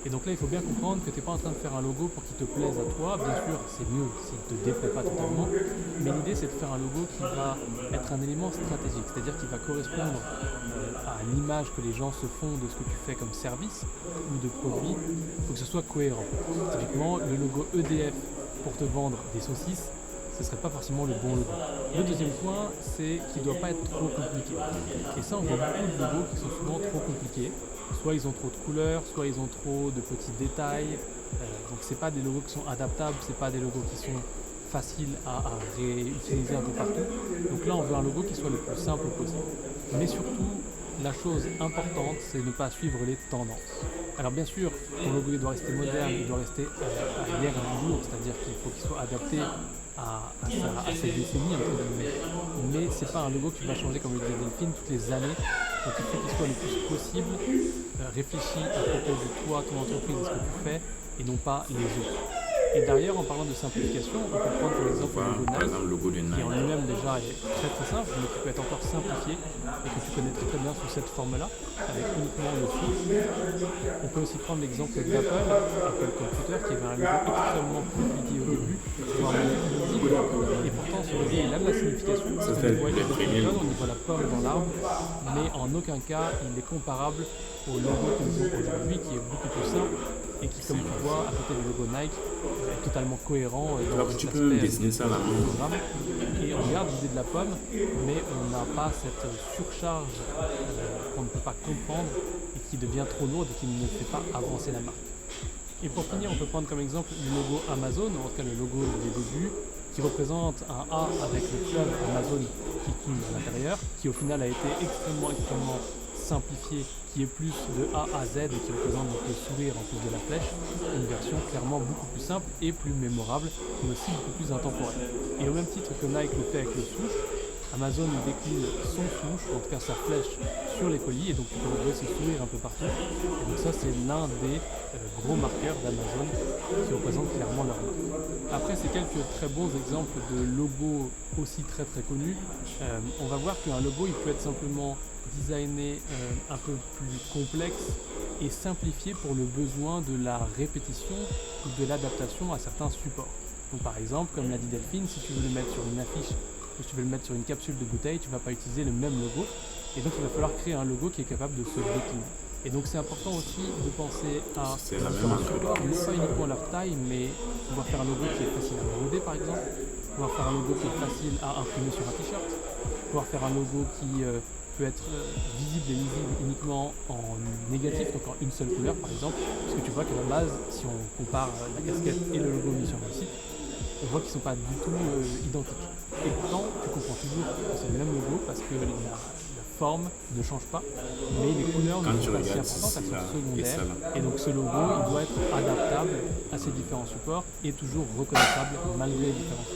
[SPEAKER 4] Et donc là, il faut bien comprendre que tu n'es pas en train de faire un logo pour qu'il te plaise à toi. Bien sûr, c'est mieux s'il ne te déplaît pas totalement. Mais l'idée, c'est de faire un logo qui va être un élément stratégique, c'est-à-dire qui va correspondre à l'image que les gens se font de ce que tu fais comme service ou de produit. Il faut que ce soit cohérent. Typiquement, le logo EDF pour te vendre des saucisses, ce ne serait pas forcément le bon logo. Le deuxième point, c'est qu'il ne doit pas être trop compliqué. Et ça, on voit beaucoup de logos qui sont souvent trop compliqués. Soit ils ont trop de couleurs, soit ils ont trop de petits détails. Donc c'est pas des logos qui sont adaptables, c'est pas des logos qui sont faciles à réutiliser un peu partout. Donc là, on veut un logo qui soit le plus simple possible. Mais surtout, la chose importante, c'est de ne pas suivre les tendances. Alors bien sûr, ton logo il doit rester moderne, il doit rester à l'ère du jour, c'est-à-dire qu'il faut qu'il soit adapté à cette décennie, entre guillemets. Mais c'est pas un logo qui va changer, comme le disait Delphine, toutes les années. Donc il faut qu'il soit le plus possible réfléchi à propos de toi, ton entreprise et ce que tu fais, et non pas les autres. Et derrière, en parlant de simplification, on peut prendre par exemple
[SPEAKER 1] Par exemple, le logo de
[SPEAKER 4] qui en
[SPEAKER 1] Nike.
[SPEAKER 4] lui-même déjà est très très simple, mais qui peut être encore simplifié et que tu connais très très bien sous cette forme-là, avec uniquement le souffle. On peut aussi prendre l'exemple d'Apple, Apple Computer, qui avait un logo extrêmement compliqué au début, voire même illisible, et pourtant ce logo il a de la signification, parce
[SPEAKER 1] C'était
[SPEAKER 4] qu'on voit
[SPEAKER 1] le
[SPEAKER 4] qu'il
[SPEAKER 1] premier
[SPEAKER 4] y a
[SPEAKER 1] logo.
[SPEAKER 4] on voit la pomme dans l'arbre, mais en aucun cas il est comparable au logo que nous avons aujourd'hui, qui est beaucoup plus simple et qui, comme tu vois, à côté du logo Nike, est totalement cohérent dans
[SPEAKER 1] Alors,
[SPEAKER 4] cet
[SPEAKER 1] tu peux me
[SPEAKER 4] aspect
[SPEAKER 1] dessiner ça là.
[SPEAKER 4] du programme. Et on regarde l'idée de la pomme, mais on n'a pas cette surcharge qu'on ne peut pas comprendre et qui devient trop lourde et qui ne fait pas avancer la marque. Et pour finir, on peut prendre comme exemple le logo Amazon, ou en tout cas le logo des débuts, qui représente un A avec le fleuve Amazon qui coule à l'intérieur, qui au final a été extrêmement simplifié, qui est plus de A à Z et qui représente donc le sourire en plus de la flèche, une version clairement beaucoup plus simple et plus mémorable, mais aussi beaucoup plus intemporelle. Et au même titre que Nike le fait avec le souche, Amazon décline son souche, ou en tout cas sa flèche, sur les colis, et donc tu peux retrouver ce sourire un peu partout. Et donc ça, c'est l'un des gros marqueurs d'Amazon qui représente clairement leur marque. Après ces quelques très bons exemples de logos aussi très très connus, on va voir qu'un logo il peut être simplement designé un peu plus complexe et simplifié pour le besoin de la répétition ou de l'adaptation à certains supports. Donc par exemple, comme l'a dit Delphine, si tu veux le mettre sur une affiche ou si tu veux le mettre sur une capsule de bouteille, tu ne vas pas utiliser le même logo et donc il va falloir créer un logo qui est capable de se décliner. Et donc c'est important aussi de penser à
[SPEAKER 1] C'est la même
[SPEAKER 4] différents
[SPEAKER 1] entreprise.
[SPEAKER 4] supports, non pas uniquement leur taille, mais pouvoir faire un logo qui est facile à broder par exemple, pouvoir faire un logo qui est facile à imprimer sur un t-shirt, pouvoir faire un logo qui peut être visible et lisible uniquement en négatif, donc en une seule couleur par exemple, parce que tu vois qu'à la base, si on compare la casquette et le logo mis sur le site, on voit qu'ils ne sont pas du tout identiques. Et pourtant, tu comprends toujours que c'est le même logo parce que la forme ne change pas, mais les couleurs
[SPEAKER 1] Quand
[SPEAKER 4] ne
[SPEAKER 1] tu
[SPEAKER 4] sont pas si
[SPEAKER 1] regardes
[SPEAKER 4] importantes,
[SPEAKER 1] ceci,
[SPEAKER 4] elles
[SPEAKER 1] là,
[SPEAKER 4] sont
[SPEAKER 1] et ça,
[SPEAKER 4] secondaires.
[SPEAKER 1] là.
[SPEAKER 4] Et donc ce logo, il doit être adaptable à ces différents supports et toujours reconnaissable malgré les différences.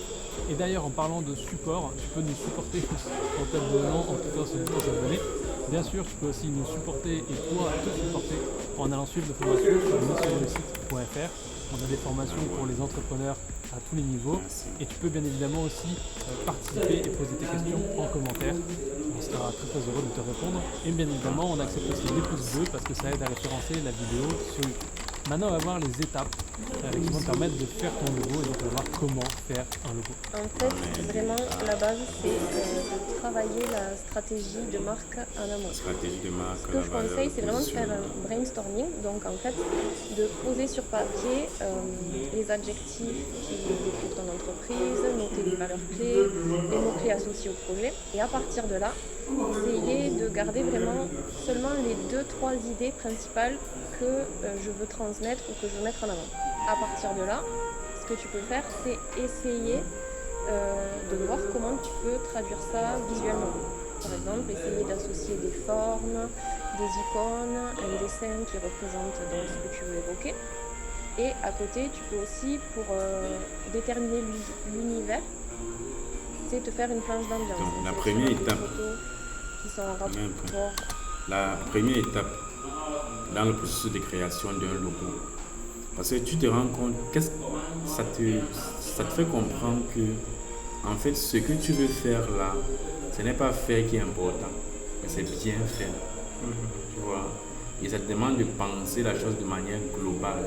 [SPEAKER 4] Et d'ailleurs, en parlant de support, tu peux nous supporter en t'abonnant, en cliquant sur le bouton s'abonner. Bien sûr, tu peux aussi nous supporter et toi te supporter en allant suivre nos formations sur missionlesite.fr. On a des formations pour les entrepreneurs à tous les niveaux.
[SPEAKER 1] Merci.
[SPEAKER 4] Et tu peux bien évidemment aussi participer et poser tes questions en commentaire. On sera très très heureux de te répondre. Et bien évidemment, on accepte aussi les pouces bleus parce que ça aide à référencer la vidéo sur YouTube. Maintenant, on va voir les étapes qui vont te permettre de faire ton logo et donc on va voir comment faire un logo.
[SPEAKER 6] En fait, vraiment, la base, c'est de travailler la stratégie de marque en amont.
[SPEAKER 1] Stratégie de marque.
[SPEAKER 6] Ce que je conseille, c'est vraiment de faire un brainstorming, donc en fait, de poser sur papier les adjectifs qui décrivent ton entreprise, noter les valeurs clés, les mots-clés associés au projet, et à partir de là, essayer de garder vraiment seulement les 2-3 idées principales que je veux transmettre ou que je veux mettre en avant. À partir de là, ce que tu peux faire, c'est essayer de voir comment tu peux traduire ça visuellement. Par exemple, essayer d'associer des formes, des icônes, un dessin qui représente donc ce que tu veux évoquer. Et à côté, tu peux aussi, pour déterminer l'univers, c'est te faire une planche d'ambiance.
[SPEAKER 1] Donc, la
[SPEAKER 6] C'est
[SPEAKER 1] première
[SPEAKER 6] des
[SPEAKER 1] étape.
[SPEAKER 6] photos qui sont en rapport.
[SPEAKER 1] La première étape dans le processus de création d'un logo, parce que tu te rends compte, ça te fait comprendre que en fait ce que tu veux faire là, ce n'est pas faire qui est important, mais c'est bien faire. Tu vois. Et ça te demande de penser la chose de manière globale.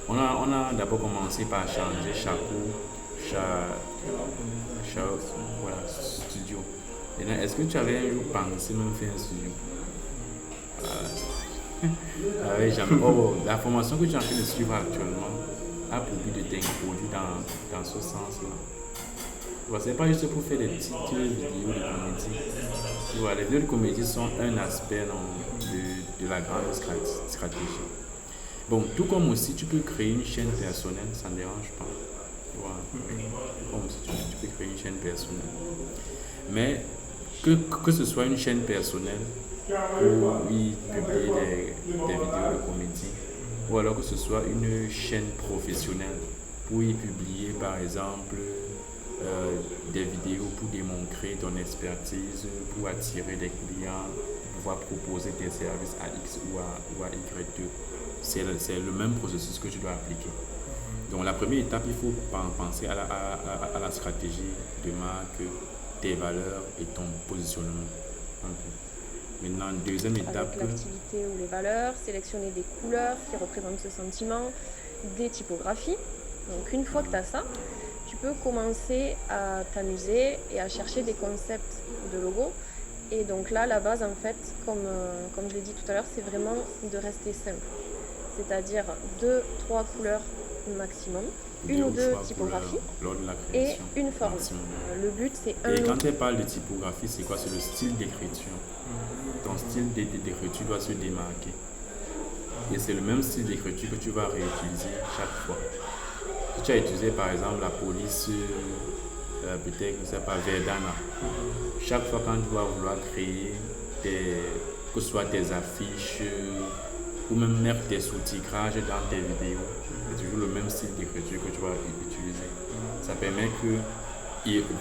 [SPEAKER 1] On a d'abord commencé par changer chaque voilà, studio. Et là, est-ce que tu avais un jour pensé même faire un studio? Ah ouais, la formation que tu es en train de suivre actuellement a pour but de t'introduire dans ce sens-là. Ce n'est pas juste pour faire des petites vidéos de comédie. Tu vois, les vidéos de comédie sont un aspect de la grande stratégie. Bon, tout comme aussi tu peux créer une chaîne personnelle, ça ne dérange pas. Tu vois, comme aussi tu peux créer une chaîne personnelle. Mais que ce soit une chaîne personnelle pour y publier des vidéos de comédie, ou alors que ce soit une chaîne professionnelle pour y publier par exemple des vidéos pour démontrer ton expertise, pour attirer des clients, pour pouvoir proposer tes services à X ou à Y2. C'est le même processus que tu dois appliquer. Donc la première étape, il faut penser à la stratégie de marque, tes valeurs et ton positionnement. Maintenant, deuxième étape.
[SPEAKER 6] Avec l'activité ou les valeurs, sélectionner des couleurs qui représentent ce sentiment, des typographies. Donc une fois que tu as ça, tu peux commencer à t'amuser et à chercher des concepts de logo. Et donc là, la base, en fait, comme je l'ai dit tout à l'heure, c'est vraiment de rester simple. C'est-à-dire 2-3 couleurs maximum, une ou deux typographies et une forme. Le but, c'est un.
[SPEAKER 1] Et quand tu parles de typographie, c'est quoi? C'est le style d'écriture. Ton style d'écriture doit se démarquer. Et c'est le même style d'écriture que tu vas réutiliser chaque fois. Si tu as utilisé par exemple la police, peut-être que c'est pas Verdana, chaque fois quand tu vas vouloir créer que ce soit tes affiches ou même mettre tes sous-titrages dans tes vidéos, c'est toujours le même style d'écriture que tu vas utiliser. Ça permet que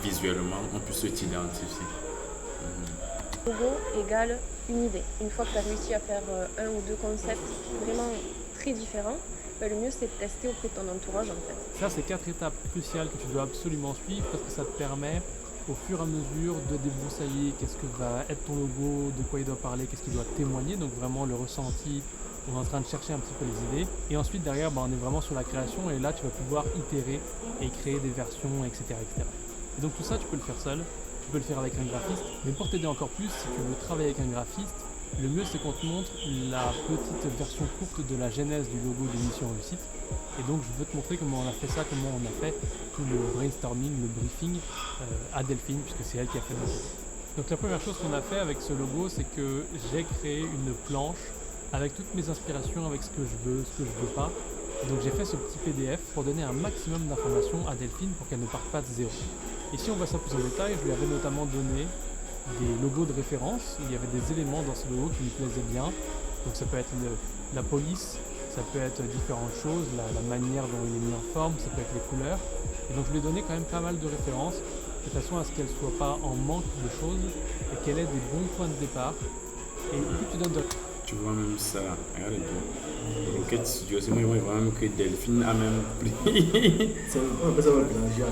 [SPEAKER 1] visuellement on puisse t'identifier.
[SPEAKER 6] Logo égale une idée. Une fois que tu as réussi à faire un ou deux concepts vraiment très différents, le mieux c'est de tester auprès de ton entourage en fait.
[SPEAKER 4] Ça, c'est 4 étapes cruciales que tu dois absolument suivre parce que ça te permet au fur et à mesure de débroussailler qu'est-ce que va être ton logo, de quoi il doit parler, qu'est-ce qu'il doit témoigner, donc vraiment le ressenti, on est en train de chercher un petit peu les idées. Et ensuite derrière, on est vraiment sur la création et là tu vas pouvoir itérer et créer des versions, etc. Et donc tout ça, tu peux le faire seul, tu peux le faire avec un graphiste, mais pour t'aider encore plus, si tu veux travailler avec un graphiste, le mieux c'est qu'on te montre la petite version courte de la genèse du logo de Mission Réussite. Et donc je veux te montrer comment on a fait ça, comment on a fait tout le brainstorming, le briefing à Delphine, puisque c'est elle qui a fait le logo. Donc la première chose qu'on a fait avec ce logo, c'est que j'ai créé une planche avec toutes mes inspirations, avec ce que je veux, ce que je veux pas. Et donc j'ai fait ce petit PDF pour donner un maximum d'informations à Delphine pour qu'elle ne parte pas de zéro. Et si on voit ça plus en détail, je lui avais notamment donné des logos de référence. Il y avait des éléments dans ce logo qui lui plaisaient bien. Donc ça peut être la police, ça peut être différentes choses, la manière dont il est mis en forme, ça peut être les couleurs. Et donc je lui ai donné quand même pas mal de références, de façon à ce qu'elle ne soit pas en manque de choses et qu'elle ait des bons points de départ. Et plus tu donnes de...
[SPEAKER 1] Tu vois même ça, regarde bien. Rocket Studio, c'est moi, je vois même que Delphine a même pris.
[SPEAKER 3] On appelle ça le plagiat,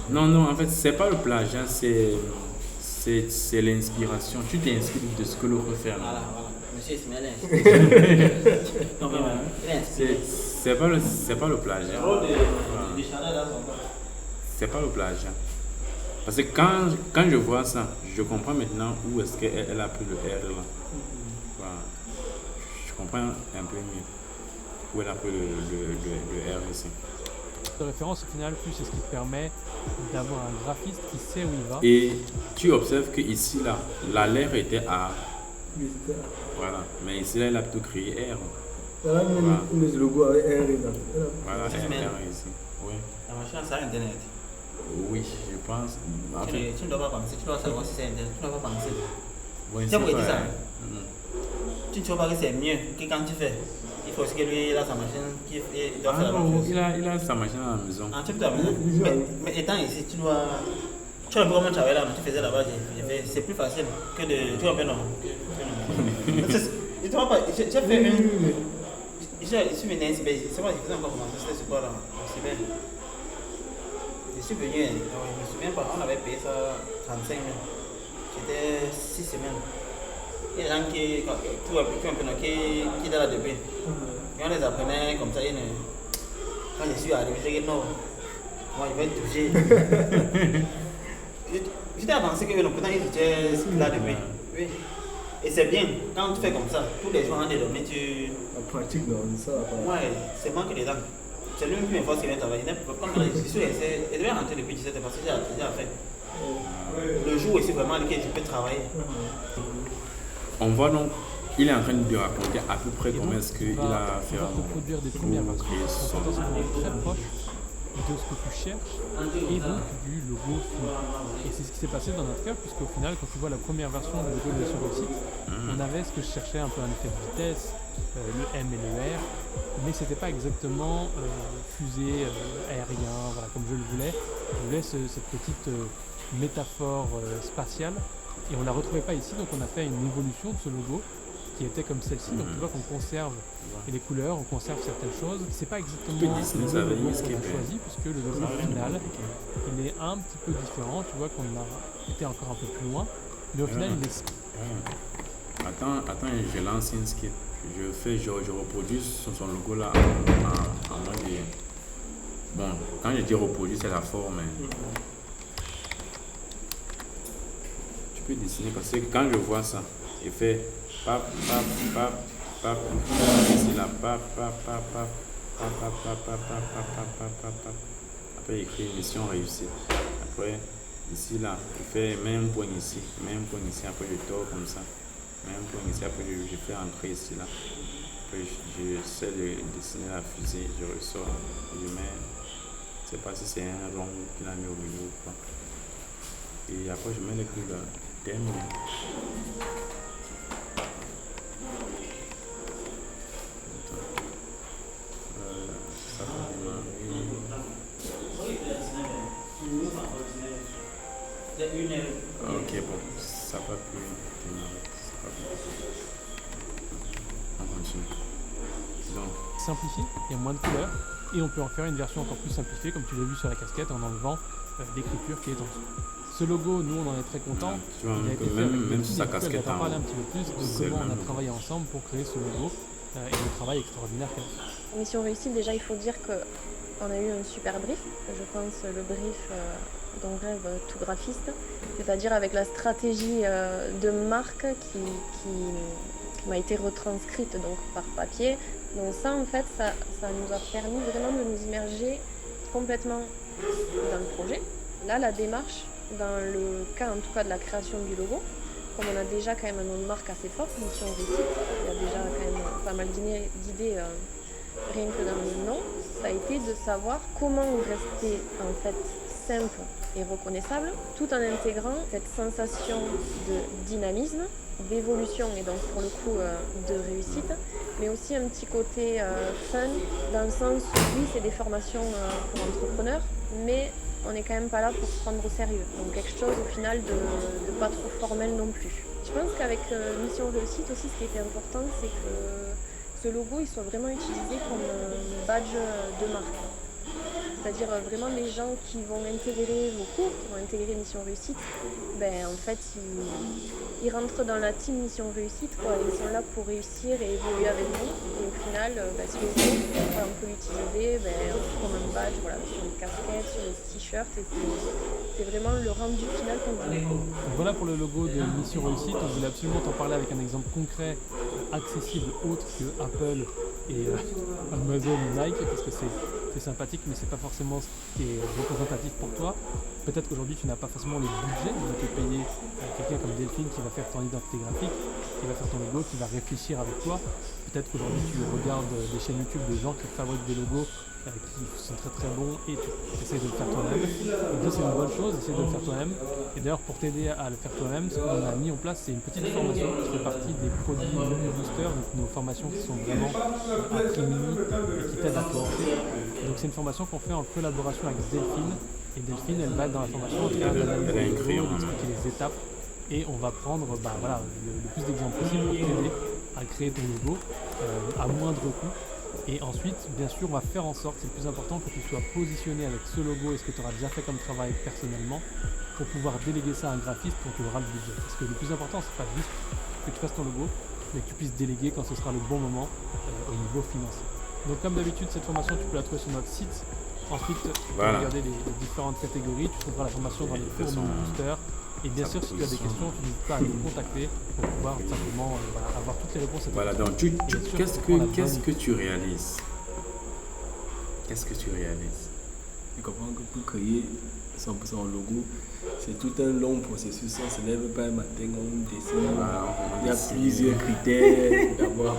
[SPEAKER 1] Non, en fait, c'est pas le plagiat, c'est l'inspiration. Tu t'inspires de ce que l'autre fait.
[SPEAKER 5] Voilà. Monsieur Ismaël.
[SPEAKER 1] C'est pas le plagiat. C'est pas le plagiat. Parce que quand je vois ça, je comprends maintenant où est-ce qu'elle a pris le R là. Voilà. Je comprends un peu mieux où elle a pris le R ici.
[SPEAKER 4] De référence au final, plus c'est ce qui te permet d'avoir un graphiste qui sait où il va.
[SPEAKER 1] Et tu observes que ici là, la lettre était A. Voilà, mais ici là, elle a plutôt créé R.
[SPEAKER 3] Voilà, le logo avec R et là.
[SPEAKER 1] Voilà, R ici. Oui.
[SPEAKER 5] La machine ça a internet.
[SPEAKER 1] Oui, je pense. En fait,
[SPEAKER 5] Tu ne dois pas penser, tu dois savoir si c'est internet, tu ne dois pas penser.
[SPEAKER 1] oui,
[SPEAKER 5] Tu as
[SPEAKER 1] c'est
[SPEAKER 5] dit
[SPEAKER 1] pas
[SPEAKER 5] ça.
[SPEAKER 1] R.
[SPEAKER 5] Tu ne trouves pas que c'est mieux que quand tu fais. Il faut aussi que lui il a sa machine qui doit faire la même chose.
[SPEAKER 1] Il a sa machine à la maison.
[SPEAKER 5] Ah, tu peux t'amener. Mais étant ici, tu dois. Tu vois un peu comment tu travailles là, mais tu faisais là-bas, c'est plus facile que de. Tu vois un peu non. Tu vois pas, j'ai fait une. Je suis venu à SBI, c'est moi qui faisais encore commencer, c'était ce là c'est bien. Je suis venu, je me souviens pas, on avait payé ça 35 000. C'était 6 semaines. Il y a des gens qui étaient là depuis. Et on les apprenait comme ça. Quand je suis arrivé, j'ai dit non, moi je vais toucher. J'étais avancé que pourtant ils étaient là depuis. Oui. Et c'est bien, quand tu fais comme ça, tous les jours en désormais, tu.
[SPEAKER 3] La pratique dans ça.
[SPEAKER 5] Ouais, c'est manque dedans. C'est lui qui m'inforce qu'il vient travailler. Comme je suis resté, je devais rentrer depuis 17 parce que j'ai déjà fait. Le jour où c'est vraiment lequel tu peux travailler.
[SPEAKER 1] On voit donc, il est en train de raconter à peu près
[SPEAKER 4] Et
[SPEAKER 1] comment
[SPEAKER 4] donc,
[SPEAKER 1] est-ce qu'il a fait
[SPEAKER 4] on va te produire des premières versions qui sont potentiellement très proches de ce que tu cherches et donc du logo final. Et c'est ce qui s'est passé dans notre cas, puisqu'au final, quand tu vois la première version du logo de Mission Réussite, on avait ce que je cherchais, un peu un effet de vitesse, le M et le R, mais c'était pas exactement fusée aérien, voilà, comme je le voulais. Je voulais cette petite métaphore spatiale, et on la retrouvait pas ici, donc on a fait une évolution de ce logo qui était comme celle-ci. Donc tu vois qu'on conserve les couleurs, on conserve certaines choses. C'est pas exactement le logo qu'on a choisi, puisque le logo final, il est un petit peu différent. Tu vois qu'on a été encore un peu plus loin, mais au final, il est...
[SPEAKER 1] Attends, je lance une skip. Je reproduis son logo là en mode. Bon, quand je dis reproduire, c'est la forme. Tu peux dessiner parce que quand je vois ça, il fait pap, ici là, pap. Après, il écrit mission réussie. Après, ici là, il fait même point ici, après je tords comme ça. Même point ici, après je fais entrer ici là. Après, j'essaie de dessiner la fusée, je ressors, je mets, je sais pas si c'est un rond qu'il a mis au milieu ou pas. Et après, je mets les couleurs. Terminé. Ça va démarrer. Ok, bon, ça va plus démarrer. On continue. Donc.
[SPEAKER 4] Simplifié, il y a moins de couleurs, et on peut en faire une version encore plus simplifiée, comme tu l'as vu sur la casquette, en enlevant l'écriture qui est en dessous. Ce logo, nous on en est très contents.
[SPEAKER 1] Tu vois, même sur sa casquette,
[SPEAKER 4] on va parler un petit peu plus de comment on a travaillé ensemble pour créer ce logo et le travail extraordinaire qu'elle a fait.
[SPEAKER 6] Mission réussie, déjà il faut dire qu'on a eu un super brief, je pense le brief dont rêve tout graphiste, c'est-à-dire avec la stratégie de marque qui m'a été retranscrite donc par papier. Donc ça en fait, ça nous a permis vraiment de nous immerger complètement dans le projet. Là, la démarche, dans le cas en tout cas de la création du logo, comme on a déjà quand même un nom de marque assez fort, Mission Réussite, il y a déjà quand même pas mal d'idées rien que dans le nom, ça a été de savoir comment rester en fait simple et reconnaissable, tout en intégrant cette sensation de dynamisme, d'évolution et donc pour le coup de réussite, mais aussi un petit côté fun, dans le sens où oui c'est des formations pour entrepreneurs, mais on n'est quand même pas là pour se prendre au sérieux. Donc quelque chose au final de pas trop formel non plus. Je pense qu'avec Mission Réussite aussi, ce qui était important, c'est que ce logo il soit vraiment utilisé comme un badge de marque. C'est-à-dire vraiment les gens qui vont intégrer vos cours, qui vont intégrer Mission Réussite, ben en fait ils rentrent dans la team Mission Réussite, quoi. Ils sont là pour réussir et évoluer avec vous. Et au final, ce logo, on peut l'utiliser comme un badge, voilà, sur les casquettes, sur les t-shirts, et c'est vraiment le rendu final qu'on veut.
[SPEAKER 4] Donc voilà pour le logo de Mission Réussite. On voulait absolument t'en parler avec un exemple concret, accessible autre que Apple et Amazon ou Nike, parce que c'est sympathique, mais c'est pas forcément ce qui est représentatif pour toi. Peut-être qu'aujourd'hui tu n'as pas forcément les budgets de te payer quelqu'un comme Delphine qui va faire ton identité graphique, qui va faire ton logo, qui va réfléchir avec toi. Peut-être qu'aujourd'hui tu regardes des chaînes YouTube de gens qui fabriquent des logos qui sont très très bons et tu essaies de le faire toi-même. Donc ça c'est une bonne chose, essayer de le faire toi-même. Et d'ailleurs pour t'aider à le faire toi-même, ce qu'on a mis en place c'est une petite formation qui fait partie des produits Menu Booster, donc nos formations qui sont vraiment à prix mini et qui t'aident à te lancer. Donc c'est une formation qu'on fait en collaboration avec Delphine. Et Delphine, elle va être dans la formation en train d'analyser les logo, d'expliquer les étapes. Et on va prendre le plus d'exemples possible pour t'aider à créer ton logo à moindre coût. Et ensuite, bien sûr, on va faire en sorte, c'est le plus important, que tu sois positionné avec ce logo et ce que tu auras déjà fait comme travail personnellement pour pouvoir déléguer ça à un graphiste quand tu auras le budget. Parce que le plus important, c'est pas juste que tu fasses ton logo, mais que tu puisses déléguer quand ce sera le bon moment au niveau financier. Donc comme d'habitude, cette formation, tu peux la trouver sur notre site. Ensuite, tu peux regarder les différentes catégories, tu trouveras la formation dans les formules booster. Et bien sûr, si tu as des questions, tu n'hésites pas à nous contacter pour pouvoir simplement avoir toutes les réponses à tes
[SPEAKER 1] Voilà,
[SPEAKER 4] questions.
[SPEAKER 1] donc qu'est-ce que tu réalises? Qu'est-ce que tu réalises?
[SPEAKER 3] Je comprends que pour créer 100% un logo, c'est tout un long processus. On ne se lève pas un matin, on dessine. Il y a plusieurs critères. D'abord,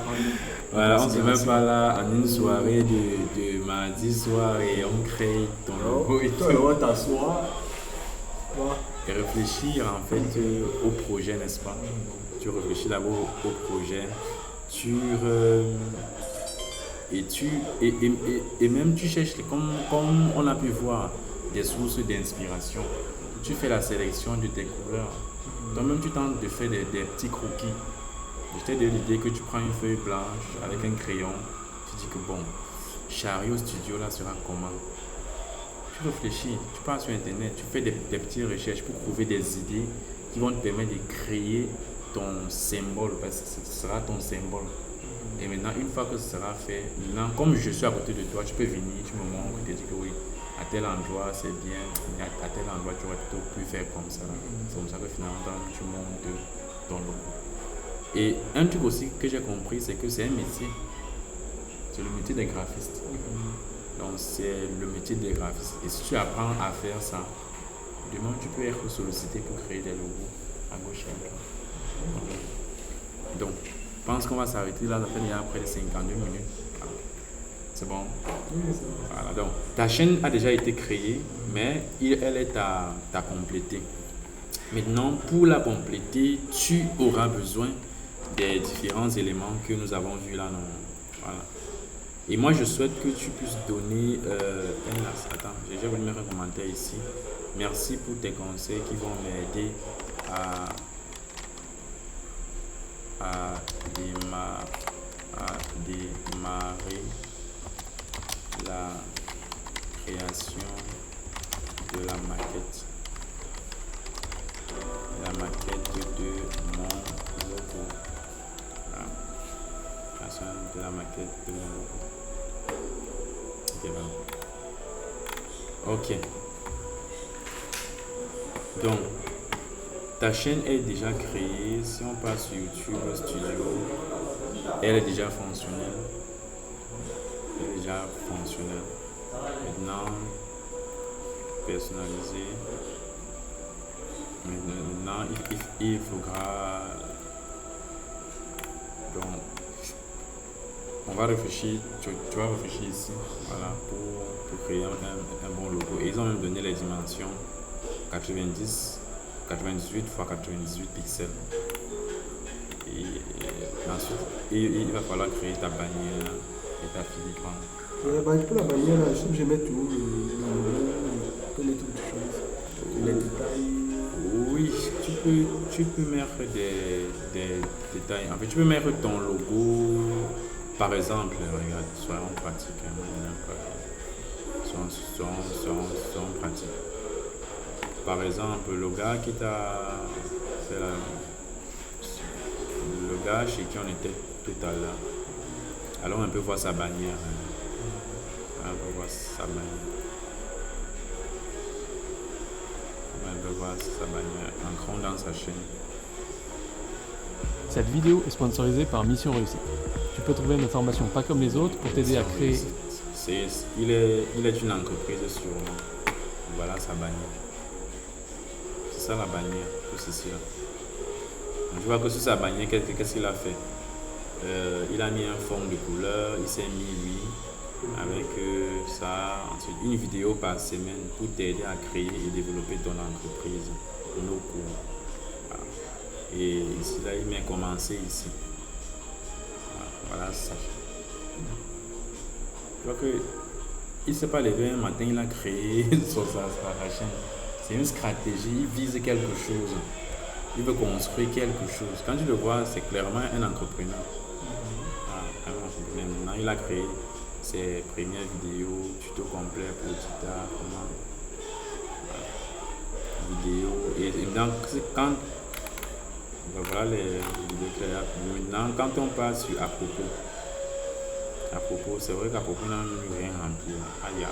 [SPEAKER 1] voilà, on ne se met pas là en une soirée de mardi soir et on crée ton logo et
[SPEAKER 3] toi, on t'assoit.
[SPEAKER 1] Et réfléchir en fait au projet, n'est-ce pas? Tu réfléchis d'abord au projet, et même tu cherches, comme on a pu voir, des sources d'inspiration. Tu fais la sélection de tes couleurs. Toi-même, tu tentes de faire des petits croquis. Je t'ai donné l'idée que tu prends une feuille blanche avec un crayon. Tu dis que bon, Chariot Studio là sera comment? Tu réfléchis, tu pars sur internet, tu fais des petites recherches pour trouver des idées qui vont te permettre de créer ton symbole, parce que ce sera ton symbole. Et maintenant, une fois que ce sera fait, maintenant, comme je suis à côté de toi, tu peux venir, tu me montres, tu te dis que oui, à tel endroit c'est bien, à tel endroit tu aurais plutôt pu faire comme ça. C'est comme ça que finalement tu montes ton logo. Et un truc aussi que j'ai compris, c'est que c'est un métier. C'est le métier des graphistes. Donc c'est le métier des graphistes. Et si tu apprends à faire ça, demain tu peux être sollicité pour créer des logos à gauche et à droite. Donc, je pense qu'on va s'arrêter là, ça fait déjà près de 52 minutes. C'est bon? Voilà, donc ta chaîne a déjà été créée, mais elle est à compléter. Maintenant, pour la compléter, tu auras besoin des différents éléments que nous avons vus là. Voilà. Et moi, je souhaite que tu puisses donner attends, j'ai voulu mettre un commentaire ici. Merci pour tes conseils qui vont m'aider à démarrer la création de la maquette de mon logo. Voilà. Création de la maquette de mon logo. Ok. Donc, ta chaîne est déjà créée. Si on passe sur YouTube Studio, elle est déjà fonctionnelle. Maintenant, personnaliser. Maintenant, il faudra. Donc, on va réfléchir. Tu vas réfléchir ici, voilà, pour créer un bon logo. Et ils ont même donné les dimensions 98 x 98 pixels. Et ensuite, il va falloir créer ta bannière et ta filigrane.
[SPEAKER 3] Pour la bannière, là, je mets tout, je peux mettre toutes les choses, les détails.
[SPEAKER 1] Oui, tu peux mettre des détails. En fait, tu peux mettre ton logo, par exemple, regarde, soyons pratiques. Soyons pratiques. Par exemple, le gars qui t'a fait le gars chez qui on était tout à l'heure. Alors on peut voir sa bannière. On peut voir sa bannière. Entrons dans sa chaîne.
[SPEAKER 4] Cette vidéo est sponsorisée par Mission Réussie. Tu peux trouver une formation pas comme les autres pour t'aider à créer.
[SPEAKER 1] Il est une entreprise sur. Voilà sa bannière. C'est ça la bannière, tout ceci là. Donc, je vois que sur sa bannière, qu'est-ce qu'il a fait? Il a mis un fond de couleur, il s'est mis lui avec ça. Ensuite, une vidéo par semaine pour t'aider à créer et développer ton entreprise, nos cours. Voilà. Et ici là, il met commencer ici. Voilà ça. Je vois que il ne s'est pas levé un matin, il a créé sa chaîne. C'est une stratégie, il vise quelque chose. Il veut construire quelque chose. Quand tu le vois, c'est clairement un entrepreneur. Maintenant, il a créé ses premières vidéos, tuto complet pour guitare, vidéo. Et donc, Donc, voilà les vidéos qu'il y a. Maintenant, quand on passe sur à propos, c'est vrai qu'à propos, il n'a rien rempli. Ah, il y a.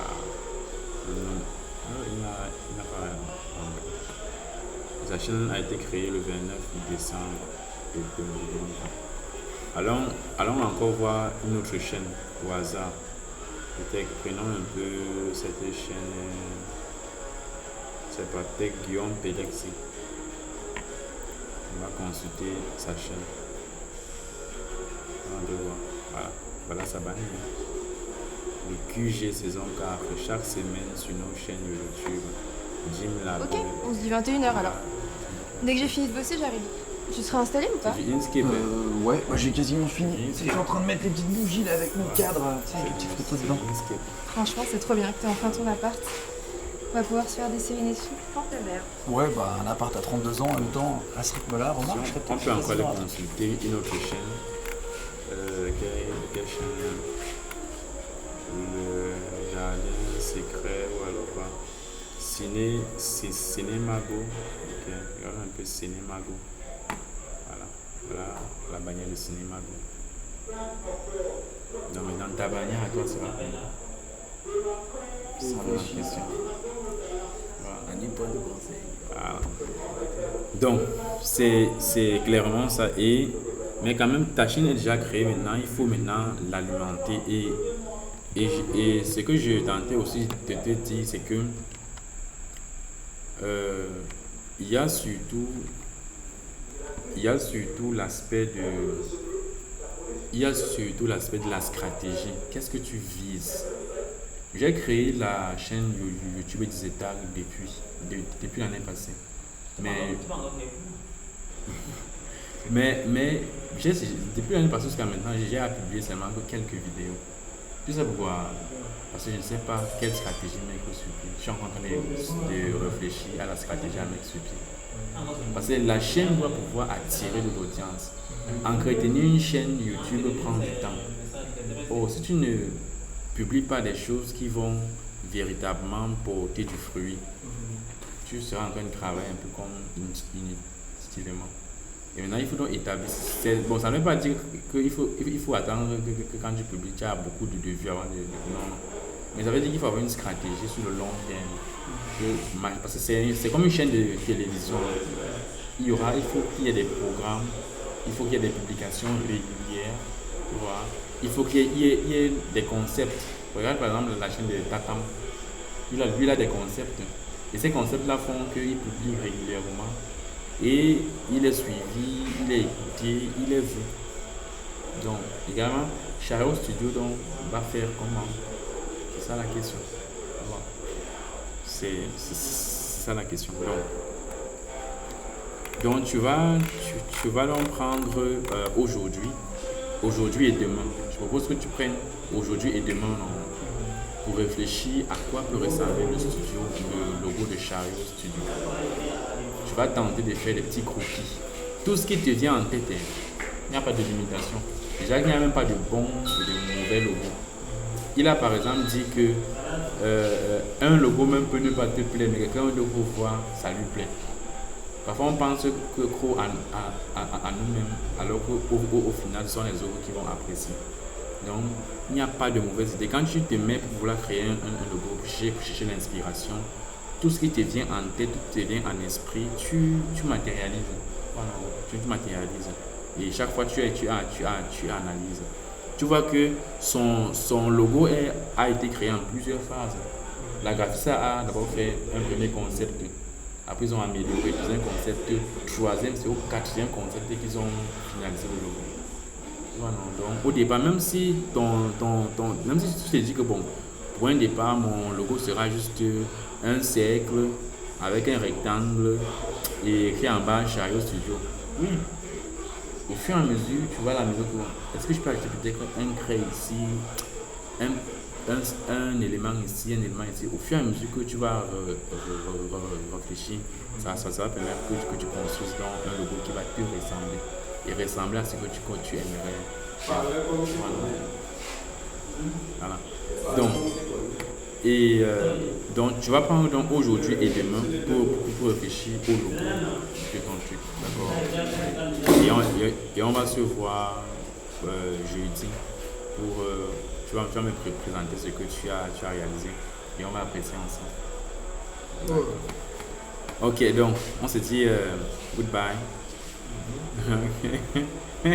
[SPEAKER 1] Non, il n'a pas rempli. Sa chaîne a été créée le 29 décembre 2020. Allons encore voir une autre chaîne au hasard. Peut-être prenons un peu cette chaîne. C'est pas peut-être Guillaume Pélexi. On va consulter sa chaîne. On va voir. Voilà sa bannière. Le QG saison 4 chaque semaine sur nos chaînes YouTube. Jim Labo.
[SPEAKER 7] Ok, on se dit 21h alors. Dès que j'ai fini de bosser, j'arrive. Tu seras installé ou pas?
[SPEAKER 8] Ouais, moi j'ai quasiment fini. Je suis en train de mettre les petites bougies là avec mon cadre, tu sais, les petites photos dedans.
[SPEAKER 7] Franchement, c'est trop bien que t'aies enfin ton appart. On va pouvoir se faire des séries Netflix.
[SPEAKER 8] Ouais, bah un appart à 32 ans en même temps, à ce rythme-là, remarque, je serais
[SPEAKER 1] On
[SPEAKER 8] peut-être
[SPEAKER 1] peut encore
[SPEAKER 8] assez
[SPEAKER 1] les
[SPEAKER 8] rapide.
[SPEAKER 1] consulter une autre chaîne. Quelle chaîne? Le jardin secret ou alors quoi? Cinémago. Ok, regarde un peu Cinémago. Voilà la bannière de Cinémago. Non mais dans ta bannière à toi c'est pas bien. C'est la question. Voilà. Donc c'est clairement ça mais quand même ta chaîne est déjà créée maintenant, il faut maintenant l'alimenter et ce que je tentais aussi de te dire c'est que il y a surtout l'aspect de la stratégie. Qu'est-ce que tu vises? J'ai créé la chaîne YouTube Digital depuis l'année passée. Mais depuis l'année passée jusqu'à maintenant, j'ai publié seulement que quelques vidéos. Tu sais pourquoi? Parce que je ne sais pas quelle stratégie mettre sur pied. Je suis en train de réfléchir à la stratégie à mettre sur pied. Parce que la chaîne doit pouvoir attirer de l'audience. Entretenir une chaîne YouTube prend du temps. Oh, si tu ne publies pas des choses qui vont véritablement porter du fruit, tu seras en train de travailler un peu comme inutilement. Et maintenant, il faut donc établir. Bon, ça ne veut pas dire qu'il faut attendre que quand tu publies, tu as beaucoup de vues avant de. Non. Mais ça veut dire qu'il faut avoir une stratégie sur le long terme. Parce que c'est comme une chaîne de télévision. Il faut qu'il y ait des programmes, il faut qu'il y ait des publications régulières. Tu vois. Il faut qu'il y ait des concepts. Regarde par exemple la chaîne de Tatam. Lui, il a des concepts. Et ces concepts-là font qu'il publie régulièrement. Et il est suivi, il est écouté, il est vu. Donc, également, Chariot Studio donc, va faire comment? C'est ça la question. Voilà. C'est ça la question. Donc tu vas donc prendre aujourd'hui et demain. Je propose que tu prennes aujourd'hui et demain pour réfléchir à quoi peut ressembler le studio, le logo de Chariot Studio. Tu vas tenter de faire des petits croquis. Tout ce qui te vient en tête, il n'y a pas de limitation. Déjà, il n'y a même pas de bon ou de mauvais logo. Il a par exemple dit que un logo même peut ne pas te plaire, mais quelqu'un de vous voit, ça lui plaît. Parfois, on pense que trop à nous-mêmes, alors qu'au final, ce sont les autres qui vont apprécier. Donc, il n'y a pas de mauvaise idée. Quand tu te mets pour vouloir créer un logo, pour chercher l'inspiration, tout ce qui te vient en tête, tout ce qui te vient en esprit, tu matérialises. Voilà, tu matérialises. Et chaque fois, tu analyses. Tu vois que son logo a été créé en plusieurs phases. La graphiste a d'abord fait un premier concept. Après, ils ont amélioré, deuxième concept, troisième, c'est au quatrième concept qu'ils ont finalisé le logo. Voilà, donc, au départ, même si même si tu te dis que bon, pour un départ, mon logo sera juste un cercle avec un rectangle et écrit en bas Chariot Studio. Oui. Au fur et à mesure, tu vois la mesure que est-ce que je peux ajouter peut-être un trait ici, un élément ici, un élément ici. Au fur et à mesure que tu vas réfléchir, ça va permettre que tu construises donc un logo qui va te ressembler et ressembler à ce que tu aimerais. Voilà. Donc tu vas prendre donc aujourd'hui et demain pour réfléchir au logo de ton truc. D'accord? et on va se voir jeudi pour. Tu vas me présenter ce que tu as réalisé et on va apprécier ensemble. Ok, donc on se dit goodbye. Ok.